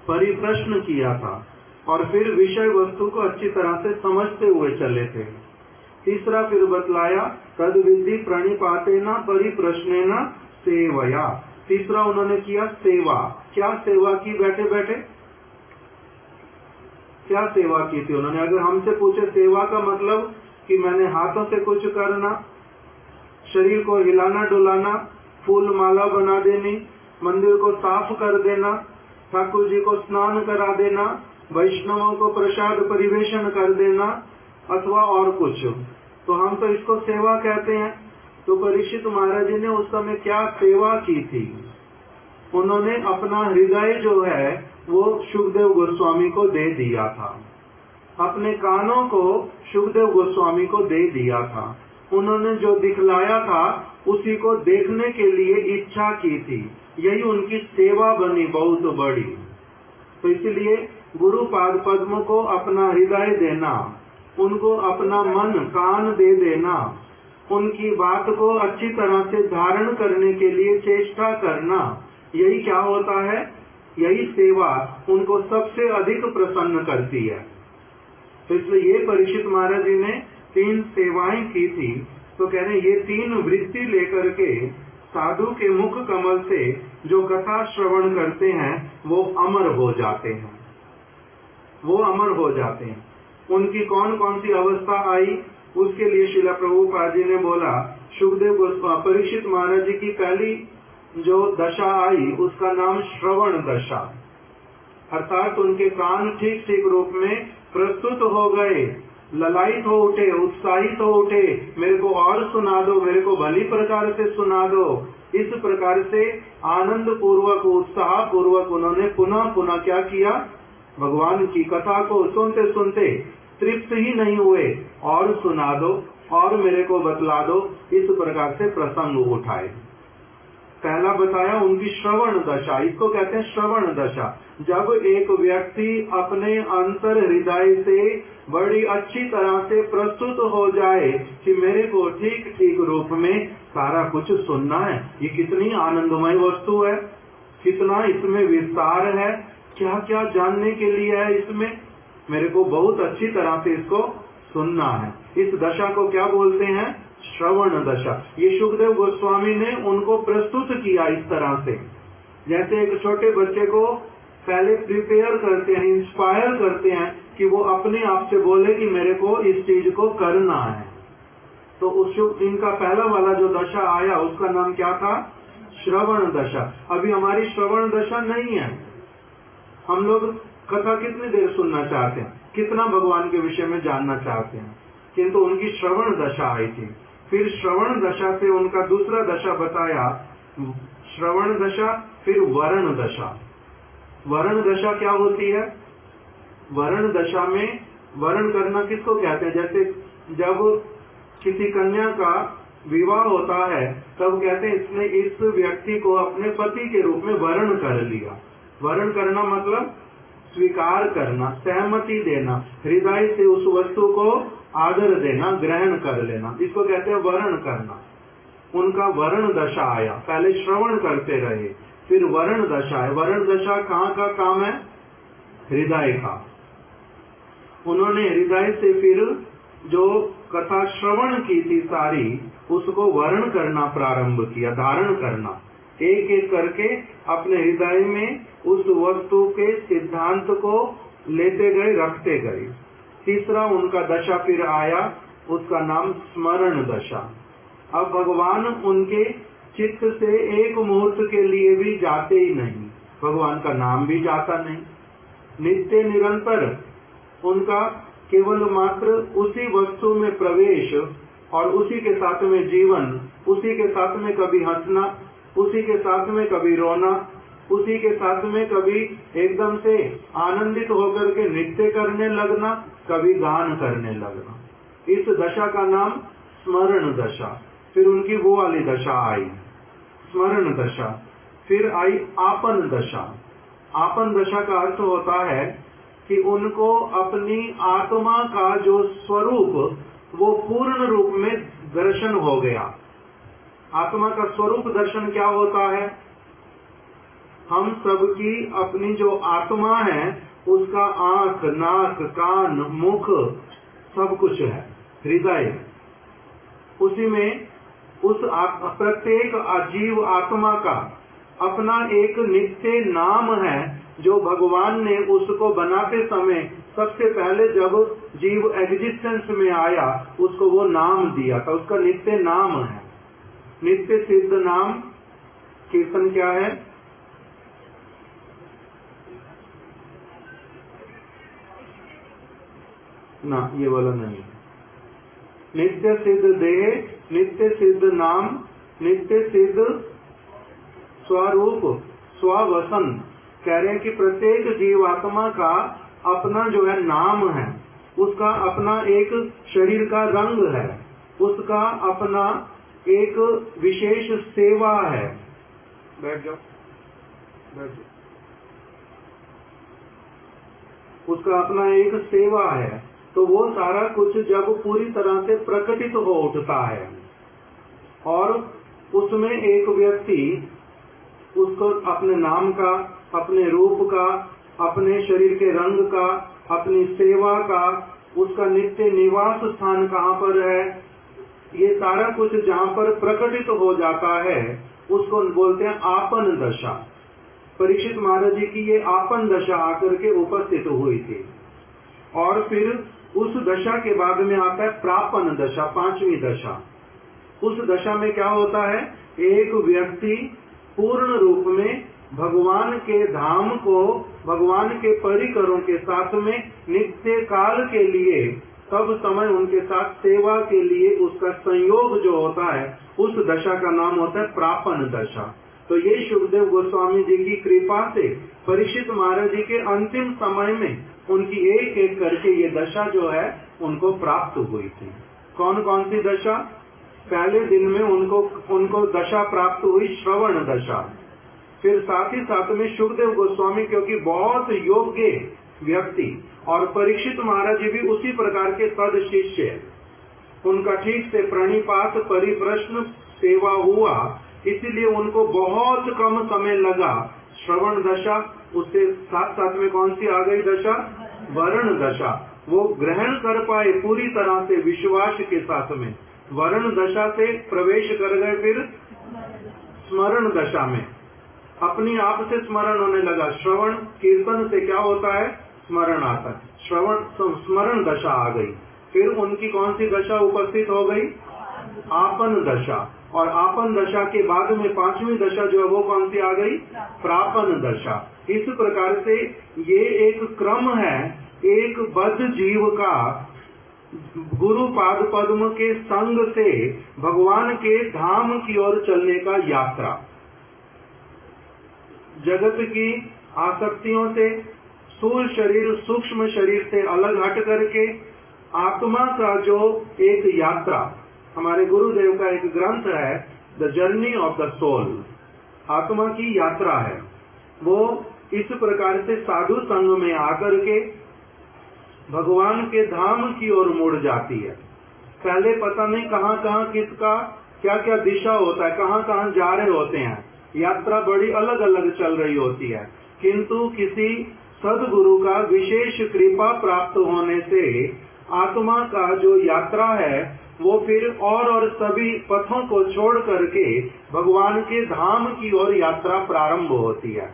S1: परिप्रश्न किया था, और फिर विषय वस्तु को अच्छी तरह से समझते हुए चले थे। तीसरा फिर बतलाया तद विधि प्रणिपातेन परिप्रश्नेन सेवया। तीसरा उन्होंने किया सेवा। क्या सेवा की? बैठे बैठे क्या सेवा की थी उन्होंने? अगर हमसे पूछे सेवा का मतलब कि मैंने हाथों से कुछ करना, शरीर को हिलाना डुलाना, फूल माला बना देनी, मंदिर को साफ कर देना, ठाकुर जी को स्नान करा देना, वैष्णवों को प्रसाद परिवेशन कर देना, अथवा और कुछ, तो हम तो इसको सेवा कहते हैं। तो परीक्षित महाराज जी ने उस समय क्या सेवा की थी? उन्होंने अपना हृदय जो है वो सुखदेव गोस्वामी को दे दिया था, अपने कानों को सुखदेव गोस्वामी को दे दिया था। उन्होंने जो दिखलाया था उसी को देखने के लिए इच्छा की थी। यही उनकी सेवा बनी बहुत बड़ी। तो इसलिए गुरु पाद पद्म को अपना हृदय देना, उनको अपना मन कान दे देना, उनकी बात को अच्छी तरह से धारण करने के लिए चेष्टा करना, यही क्या होता है? यही सेवा उनको सबसे अधिक प्रसन्न करती है। तो इसलिए ये परीक्षित महाराज जी ने 3 सेवाएं की थी। तो कह रहे ये 3 वृत्ति लेकर के साधु के मुख कमल से जो कथा श्रवण करते हैं वो अमर हो जाते हैं, वो अमर हो जाते हैं। उनकी कौन कौन सी अवस्था आई, उसके लिए श्रील प्रभुपाद जी ने बोला, सुखदेव परीक्षित महाराज जी की पहली जो दशा आई उसका नाम श्रवण दशा, अर्थात उनके कान ठीक ठीक रूप में प्रस्तुत हो गए, ललायित हो उठे, उत्साहित हो उठे, मेरे को और सुना दो, मेरे को भली प्रकार से सुना दो। इस प्रकार से आनंद पूर्वक, उत्साह पूर्वक उन्होंने पुनः पुनः क्या किया, भगवान की कथा को सुनते सुनते तृप्त ही नहीं हुए, और सुना दो और मेरे को बतला दो, इस प्रकार से प्रसंग उठाए। पहला बताया उनकी श्रवण दशा, इसको कहते हैं श्रवण दशा। जब एक व्यक्ति अपने अंतर हृदय से बड़ी अच्छी तरह से प्रस्तुत हो जाए कि मेरे को ठीक ठीक रूप में सारा कुछ सुनना है, ये कितनी आनंदमय वस्तु है, कितना इसमें विस्तार है, क्या क्या जानने के लिए है इसमें, मेरे को बहुत अच्छी तरह से इसको सुनना है। इस दशा को क्या बोलते हैं, श्रवण दशा। ये सुखदेव गोस्वामी ने उनको प्रस्तुत किया इस तरह से, जैसे एक छोटे बच्चे को पहले प्रिपेयर करते हैं, इंस्पायर करते हैं कि वो अपने आप से बोले कि मेरे को इस चीज को करना है। तो उस इनका पहला वाला जो दशा आया उसका नाम क्या था, श्रवण दशा। अभी हमारी श्रवण दशा नहीं है, हम लोग कथा कितनी देर सुनना चाहते हैं, कितना भगवान के विषय में जानना चाहते हैं, किंतु उनकी श्रवण दशा आई थी। फिर श्रवण दशा से उनका दूसरा दशा बताया, श्रवण दशा, फिर वरण दशा। वरण दशा क्या होती है, वरण दशा में वरण करना किसको कहते हैं, जैसे जब किसी कन्या का विवाह होता है तब कहते हैं इसने इस व्यक्ति को अपने पति के रूप में वरण कर लिया। वरण करना मतलब स्वीकार करना, सहमति देना, हृदय से उस वस्तु को आदर देना, ग्रहण कर लेना, इसको कहते हैं वरण करना। उनका वरण दशा आया, पहले श्रवण करते रहे, फिर वरण दशा है। वरण दशा कहाँ का काम है, हृदय का। उन्होंने हृदय से फिर जो कथा श्रवण की थी सारी, उसको वर्ण करना प्रारंभ किया, धारण करना, एक एक करके अपने हृदय में उस वस्तु के सिद्धांत को लेते गए, रखते गए। तीसरा उनका दशा फिर आया, उसका नाम स्मरण दशा। अब भगवान उनके चित्त से एक मुहूर्त के लिए भी जाते ही नहीं, भगवान का नाम भी जाता नहीं, नित्य निरंतर उनका केवल मात्र उसी वस्तु में प्रवेश और उसी के साथ में जीवन, उसी के साथ में कभी हंसना, उसी के साथ में कभी रोना, उसी के साथ में कभी एकदम से आनंदित होकर के नृत्य करने लगना, कभी गान करने लगना। इस दशा का नाम स्मरण दशा। फिर उनकी वो वाली दशा आई, स्मरण दशा। फिर आई आपन दशा। आपन दशा का अर्थ होता है कि उनको अपनी आत्मा का जो स्वरूप वो पूर्ण रूप में दर्शन हो गया। आत्मा का स्वरूप दर्शन क्या होता है, हम सबकी अपनी जो आत्मा है उसका आंख, नाक, कान, मुख सब कुछ है, हृदय, उसी में उस प्रत्येक अजीव आत्मा का अपना एक नित्य नाम है, जो भगवान ने उसको बनाते समय सबसे पहले जब जीव एग्जिस्टेंस में आया उसको वो नाम दिया था, उसका नित्य नाम है, नित्य सिद्ध नाम। कीर्तन क्या है, ना ये वाला नहीं, नित्य सिद्ध देह, नित्य सिद्ध नाम, नित्य सिद्ध स्वरूप, स्ववसन। कह रहे हैं कि प्रत्येक जीवात्मा का अपना जो है नाम है, उसका अपना एक शरीर का रंग है, उसका अपना एक विशेष सेवा है। बैठ जाओ, बैठ जाओ। उसका अपना एक सेवा है। तो वो सारा कुछ जब पूरी तरह से प्रकटित हो उठता है और उसमें एक व्यक्ति उसको अपने नाम का, अपने रूप का, अपने शरीर के रंग का, अपनी सेवा का उसका नित्य निवास स्थान कहाँ पर है, ये सारा कुछ जहाँ पर प्रकटित हो जाता है उसको बोलते हैं आपन दशा। परीक्षित महाराज जी की ये आपन दशा आकर के उपस्थित हुई थी। और फिर उस दशा के बाद में आता है प्रापन दशा, 5वीं दशा। उस दशा में क्या होता है, एक व्यक्ति पूर्ण रूप में भगवान के धाम को, भगवान के परिकरों के साथ में नित्य काल के लिए, सब समय उनके साथ सेवा के लिए उसका संयोग जो होता है, उस दशा का नाम होता है प्रापन दशा। तो ये सुखदेव गोस्वामी जी की कृपा से परीक्षित महाराज जी के अंतिम समय में उनकी एक एक करके ये दशा जो है उनको प्राप्त हुई थी। कौन कौन सी दशा? पहले दिन में उनको दशा प्राप्त हुई श्रवण दशा। फिर साथ ही साथ में सुखदेव गोस्वामी, क्योंकि बहुत योग्य व्यक्ति और परीक्षित महाराज जी भी उसी प्रकार के सद शिष्य, उनका ठीक से प्रणिपात परिप्रश्न सेवा हुआ, इसीलिए उनको बहुत कम समय लगा श्रवण दशा। उससे साथ साथ में कौन सी आ गई दशा? वर्ण दशा। वो ग्रहण कर पाए पूरी तरह से विश्वास के साथ में, वर्ण दशा से प्रवेश कर गए। फिर स्मरण दशा में अपनी आप से स्मरण होने लगा। श्रवण कीर्तन से क्या होता है? स्मरण आता है। श्रवण स्मरण दशा आ गई। फिर उनकी कौन सी दशा उपस्थित हो गई? आपन दशा। और आपन दशा के बाद में 5वीं दशा जो है वो कौन सी आ गई? प्रापन दशा। इस प्रकार से ये एक क्रम है, एक बद्ध जीव का गुरु पाद पद्म के संग से भगवान के धाम की ओर चलने का यात्रा। जगत की आसक्तियों से, स्थूल शरीर सूक्ष्म शरीर से अलग हट करके आत्मा का जो एक यात्रा, हमारे गुरुदेव का एक ग्रंथ है the journey of the soul, आत्मा की यात्रा है, वो इस प्रकार से साधु संग में आकर के भगवान के धाम की ओर मुड़ जाती है। पहले पता नहीं कहाँ कहाँ किसका क्या क्या दिशा होता है, कहाँ कहाँ जा रहे होते हैं, यात्रा बड़ी अलग अलग चल रही होती है, किंतु किसी सदगुरु का विशेष कृपा प्राप्त होने से आत्मा का जो यात्रा है वो फिर और सभी पथों को छोड़ करके भगवान के धाम की ओर यात्रा प्रारंभ होती है।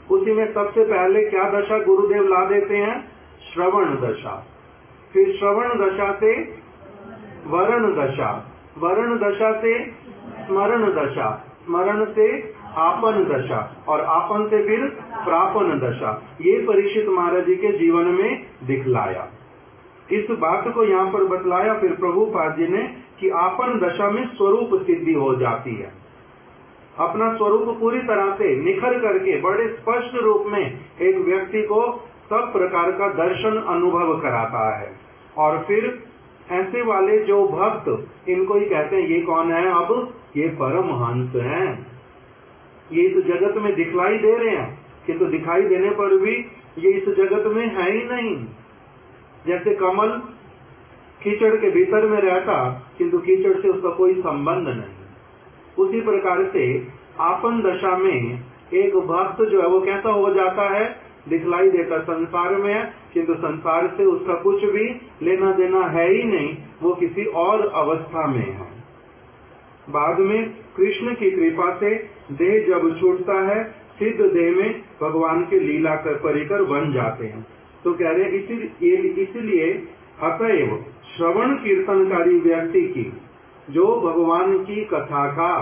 S1: उसी में सबसे पहले क्या दशा गुरुदेव ला देते हैं? श्रवण दशा। फिर श्रवण दशा से वर्ण दशा, वर्ण दशा से स्मरण दशा, स्मरण से आपन दशा, और आपन से फिर प्रापन दशा। ये परीक्षित महाराज जी के जीवन में दिखलाया। इस बात को यहाँ पर बतलाया फिर प्रभुपाद जी ने कि आपन दशा में स्वरूप सिद्धि हो जाती है। अपना स्वरूप पूरी तरह से निखर करके बड़े स्पष्ट रूप में एक व्यक्ति को सब प्रकार का दर्शन अनुभव कराता है। और फिर ऐसे वाले जो भक्त, इनको ही कहते हैं, ये कौन है? अब ये परमहंस हैं। ये इस जगत में दिखलाई दे रहे हैं, किंतु दिखाई देने पर भी ये इस जगत में है ही नहीं। जैसे कमल कीचड़ के भीतर में रहता, किंतु कीचड़ से उसका कोई संबंध नहीं। उसी प्रकार से आपन दशा में एक भक्त जो है वो कैसा हो जाता है? दिखलाई देता संसार में है, किंतु संसार से उसका कुछ भी लेना देना है ही नहीं, वो किसी और अवस्था में है। बाद में कृष्ण की कृपा से देह जब छूटता है, सिद्ध देह में भगवान के लीला कर परिकर बन जाते हैं। तो कह रहे इसीलिए अतएव श्रवण कीर्तनकारी व्यक्ति की, जो भगवान की कथा का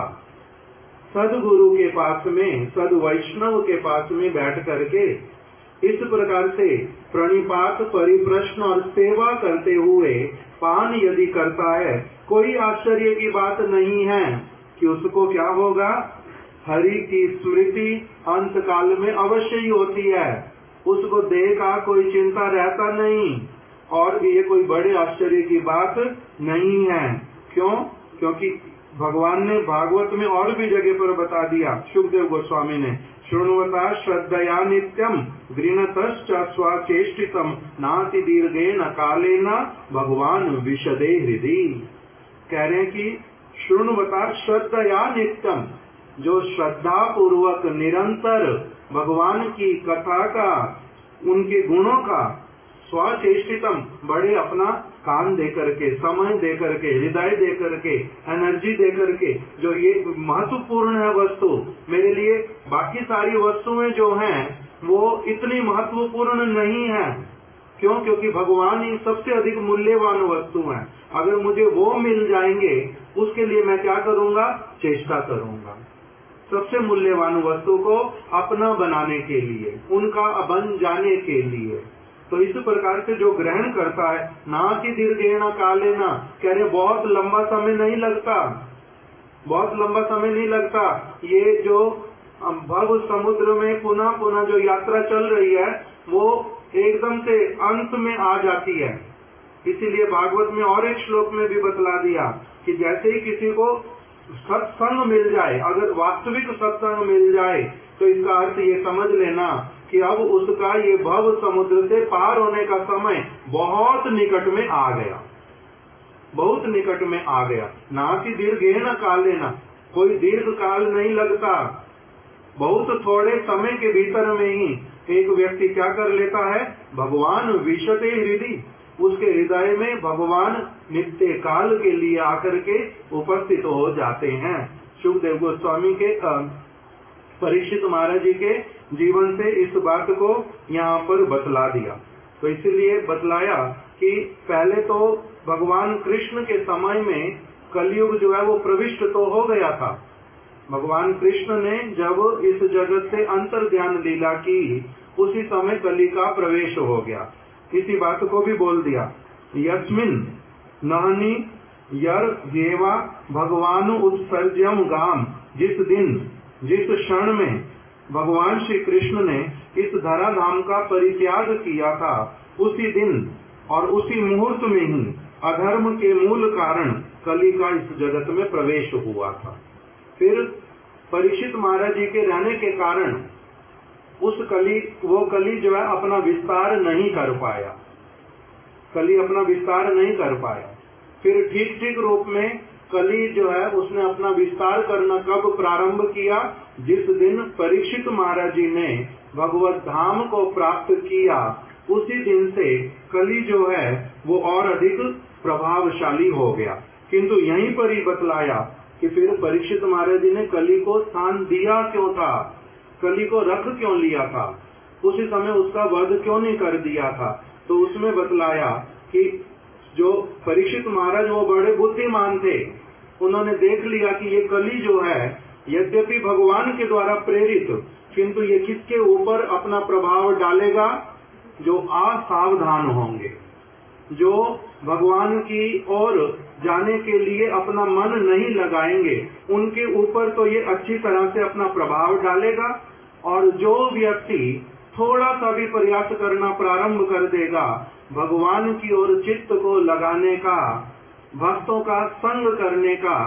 S1: सदगुरु के पास में, सद वैष्णव के पास में बैठ करके इस प्रकार से प्रणिपात परिप्रश्न और सेवा करते हुए पान यदि करता है, कोई आश्चर्य की बात नहीं है कि उसको क्या होगा? हरि की स्मृति अंत काल में अवश्य ही होती है। उसको देह का कोई चिंता रहता नहीं, और ये कोई बड़े आश्चर्य की बात नहीं है। क्यों? क्योंकि भगवान ने भागवत में और भी जगह पर बता दिया, सुखदेव गोस्वामी ने, शृण्वता श्रद्धया नित्यम गृणतश्च स्वचेष्टितम नाति दीर्घेन कालेन भगवान विशदे हृदि। कह रहे हैं कि शृण्वता श्रद्धया नित्यम, जो श्रद्धा पूर्वक निरंतर भगवान की कथा का, उनके गुणों का स्वचेष्टितम, बड़े अपना कान दे करके, समय दे करके, हृदय दे करके, एनर्जी दे करके, जो ये महत्वपूर्ण है वस्तु मेरे लिए, बाकी सारी वस्तुएं जो हैं वो इतनी महत्वपूर्ण नहीं है। क्यों? क्योंकि भगवान ही सबसे अधिक मूल्यवान वस्तु है। अगर मुझे वो मिल जाएंगे उसके लिए मैं क्या करूंगा? चेष्टा करूंगा सबसे मूल्यवान वस्तु को अपना बनाने के लिए, उनका बन जाने के लिए। तो इस प्रकार से जो ग्रहण करता है, ना कि दीर्घेण कालेन, कह रहे बहुत लंबा समय नहीं लगता, बहुत लंबा समय नहीं लगता। ये जो भव समुद्र में पुनः पुनः जो यात्रा चल रही है वो एकदम से अंत में आ जाती है। इसीलिए भागवत में और एक श्लोक में भी बतला दिया कि जैसे ही किसी को सत्संग मिल जाए, अगर वास्तविक सत्संग मिल जाए, तो इसका अर्थ ये समझ लेना कि अब उसका ये भव समुद्र से पार होने का समय बहुत निकट में आ गया, बहुत निकट में आ गया। ना कि दीर्घेण कालेन, कोई दीर्घ काल नहीं लगता, बहुत थोड़े समय के भीतर में ही एक व्यक्ति क्या कर लेता है? भगवान विशते हृदय, उसके हृदय में भगवान नित्य काल के लिए आकर के उपस्थित हो जाते हैं। सुखदेव गोस्वामी के परीक्षित महाराज जी के जीवन से इस बात को यहाँ पर बतला दिया। तो इसलिए बतलाया कि पहले तो भगवान कृष्ण के समय में कलयुग जो है वो प्रविष्ट तो हो गया था। भगवान कृष्ण ने जब इस जगत से अंतर्ध्यान लीला की, उसी समय कली का प्रवेश हो गया। इसी बात को भी बोल दिया, यस्मिन नहनी यर देवा भगवान उत्सर्जम गाम, जिस दिन, जिस क्षण में भगवान श्री कृष्ण ने इस धराधाम का परित्याग किया था, उसी दिन और उसी मुहूर्त में ही अधर्म के मूल कारण कली का इस जगत में प्रवेश हुआ था। फिर परीक्षित महाराज जी के रहने के कारण वो कली जो है अपना विस्तार नहीं कर पाया, कली अपना विस्तार नहीं कर पाया। फिर ठीक ठीक रूप में कली जो है उसने अपना विस्तार करना कब प्रारंभ किया? जिस दिन परीक्षित महाराज जी ने भगवत धाम को प्राप्त किया, उसी दिन से कली जो है वो और अधिक प्रभावशाली हो गया। किंतु यहीं पर ही बतलाया कि फिर परीक्षित महाराज जी ने कली को स्थान दिया क्यों था, कली को रख क्यों लिया था, उसी समय उसका वध क्यों नहीं कर दिया था। तो उसमें बतलाया कि जो परीक्षित महाराज वो बड़े बुद्धिमान थे, उन्होंने देख लिया कि ये कली जो है यद्यपि भगवान के द्वारा प्रेरित, किंतु ये किसके ऊपर अपना प्रभाव डालेगा? जो असावधान होंगे, जो भगवान की ओर जाने के लिए अपना मन नहीं लगाएंगे, उनके ऊपर तो ये अच्छी तरह से अपना प्रभाव डालेगा। और जो व्यक्ति थोड़ा सा भी प्रयास करना प्रारंभ कर देगा भगवान की ओर चित्त को लगाने का, भक्तों का संग करने का,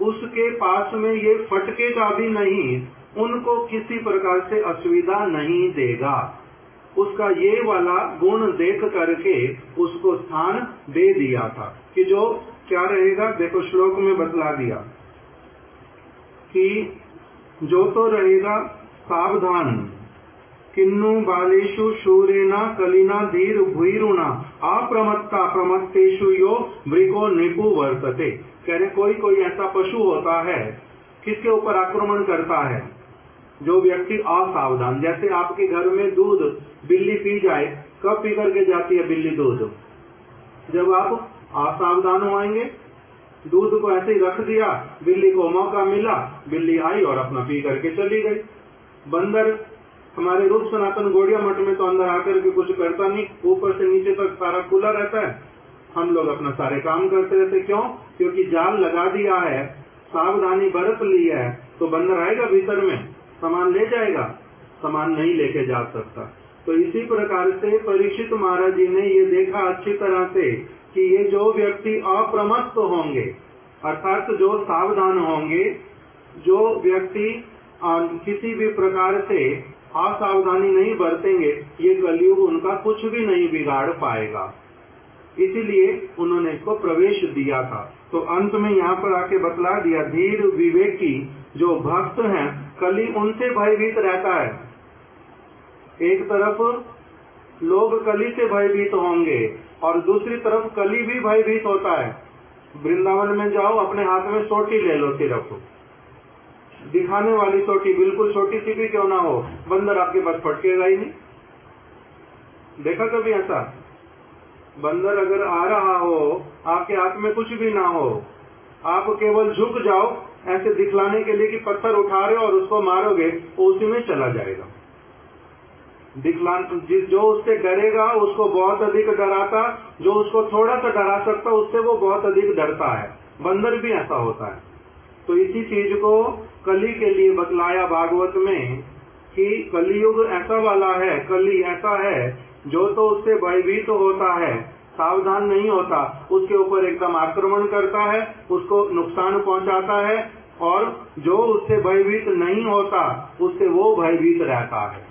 S1: उसके पास में ये फटकेगा भी नहीं, उनको किसी प्रकार से असुविधा नहीं देगा। उसका ये वाला गुण देख करके उसको स्थान दे दिया था कि जो क्या रहेगा। देखो श्लोक में बतला दिया कि जो तो रहेगा सावधान, किन्नु बालेषु शूरेना कलिना धीर भूरुणा अप्रमत्ता प्रमत्तेषु यो मृगो नृपु वर्तते। कह रहे कोई कोई ऐसा पशु होता है किसके ऊपर आक्रमण करता है? जो व्यक्ति असावधान, जैसे आपके घर में दूध बिल्ली पी जाए, कब पी करके जाती है बिल्ली दूध? जब आप असावधान होंगे, दूध को ऐसे ही रख दिया, बिल्ली को मौका मिला, बिल्ली आई और अपना पी करके चली गई। बंदर हमारे रूप सनातन गौड़िया मठ में तो अंदर आकर के कुछ करता नहीं, ऊपर से नीचे तक सारा खुला रहता है, हम लोग अपना सारे काम करते रहते। क्यों? क्योंकि जाल लगा दिया है, सावधानी बरत ली है, तो बंदर आएगा भीतर में, सामान ले जाएगा, सामान नहीं लेके जा सकता। तो इसी प्रकार से परीक्षित महाराज जी ने ये देखा अच्छी तरह से कि ये जो व्यक्ति अप्रमत्त होंगे, अर्थात जो सावधान होंगे, जो व्यक्ति किसी भी प्रकार से असावधानी नहीं बरतेंगे, ये कलयुग उनका कुछ भी नहीं बिगाड़ पाएगा। इसीलिए उन्होंने इसको प्रवेश दिया था। तो अंत में यहाँ पर आके बतला दिया, धीर विवेकी जो भक्त हैं, कली उनसे भयभीत रहता है। एक तरफ लोग कली से भयभीत होंगे और दूसरी तरफ कली भी भयभीत होता है। वृंदावन में जाओ, अपने हाथ में सोटी ले लो, सिर्फ दिखाने वाली सोटी, बिल्कुल छोटी सी भी क्यों ना हो, बंदर आपके पास फटकेगा ही नहीं। देखा कभी ऐसा? बंदर अगर आ रहा हो, आपके हाथ में कुछ भी ना हो, आप केवल झुक जाओ ऐसे दिखलाने के लिए कि पत्थर उठा रहे हो और उसको मारोगे, वो उसी में चला जाएगा। जो उससे डरेगा उसको बहुत अधिक डराता, जो उसको थोड़ा सा डरा सकता उससे वो बहुत अधिक डरता है। बंदर भी ऐसा होता है। तो इसी चीज को कली के लिए बतलाया भागवत में कि कलियुग ऐसा वाला है, कली ऐसा है जो तो उससे भयभीत होता है, सावधान नहीं होता, उसके ऊपर एकदम आक्रमण करता है, उसको नुकसान पहुंचाता है, और जो उससे भयभीत नहीं होता उससे वो भयभीत रहता है।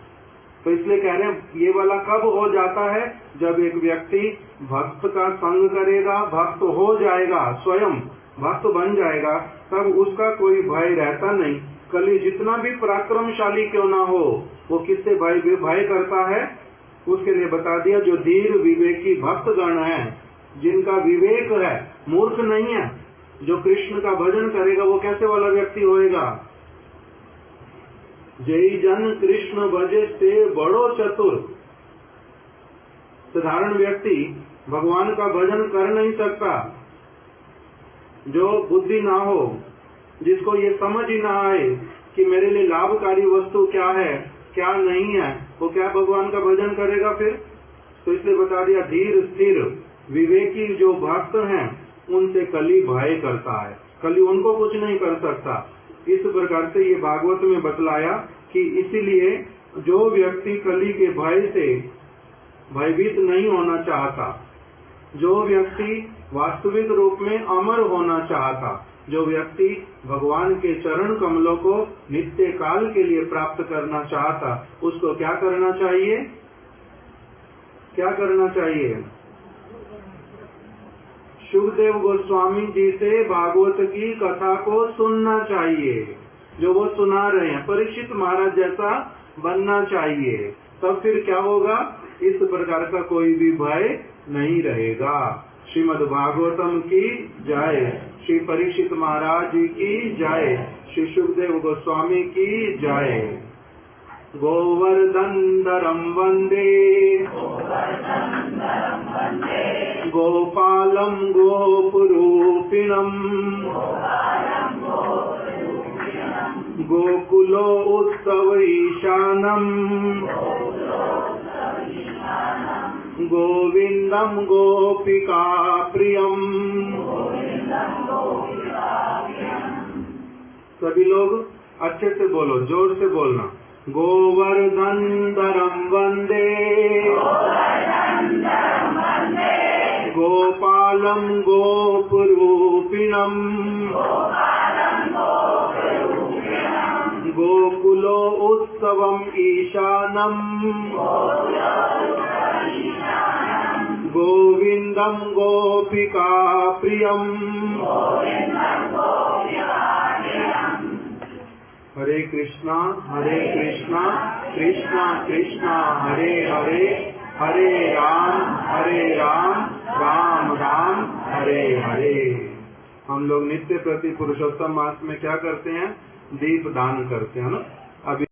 S1: तो इसलिए कह रहे हैं ये वाला कब हो जाता है? जब एक व्यक्ति भक्त का संग करेगा, भक्त हो जाएगा, स्वयं भक्त बन जाएगा, तब उसका कोई भय रहता नहीं। कली जितना भी पराक्रमशाली क्यों ना हो, वो किससे भय करता है? उसके लिए बता दिया, जो धीर विवेकी भक्त गण है, जिनका विवेक है, मूर्ख नहीं है, जो कृष्ण का भजन करेगा वो कैसे वाला व्यक्ति होएगा? जय जन कृष्ण भजे से बड़ो चतुर। साधारण व्यक्ति भगवान का भजन कर नहीं सकता। जो बुद्धि ना हो, जिसको ये समझ ही ना आए कि मेरे लिए लाभकारी वस्तु क्या है क्या नहीं है, वो क्या भगवान का भजन करेगा फिर? तो इसलिए बता दिया, धीर स्थिर विवेकी जो भक्त हैं उनसे कली भय करता है, कली उनको कुछ नहीं कर सकता। इस प्रकार से ये भागवत में बतलाया कि इसीलिए जो व्यक्ति कली के भय से भयभीत नहीं होना चाहता, जो व्यक्ति वास्तविक रूप में अमर होना चाहता, जो व्यक्ति भगवान के चरण कमलों को नित्य काल के लिए प्राप्त करना चाहता, उसको क्या करना चाहिए? क्या करना चाहिए? सुखदेव गोस्वामी जी से भागवत की कथा को सुनना चाहिए, जो वो सुना रहे हैं। परीक्षित महाराज जैसा बनना चाहिए, तब फिर क्या होगा? इस प्रकार का कोई भी भय नहीं रहेगा। श्रीमद् भागवतम की जय, श्री परीक्षित महाराज जी की जय, श्री सुखदेव गोस्वामी की जय। गोवर्धनधरं वंदे गोपालं गोपुरूपिणं गोकुलो उत्सवईशानं गोविंदं गोपिका प्रियम। सभी लोग अच्छे से बोलो, जोर से बोलना। गोवर्धनधरं वंदे गोपालं गोपुरूपिणं गोकुलो उत्सवम् ईशानं गोविंदं गोपिका प्रियम। हरे कृष्णा कृष्णा कृष्णा हरे हरे, हरे राम राम राम हरे हरे। हम लोग नित्य प्रति पुरुषोत्तम मास में क्या करते हैं? दीप दान करते हैं ना। अभी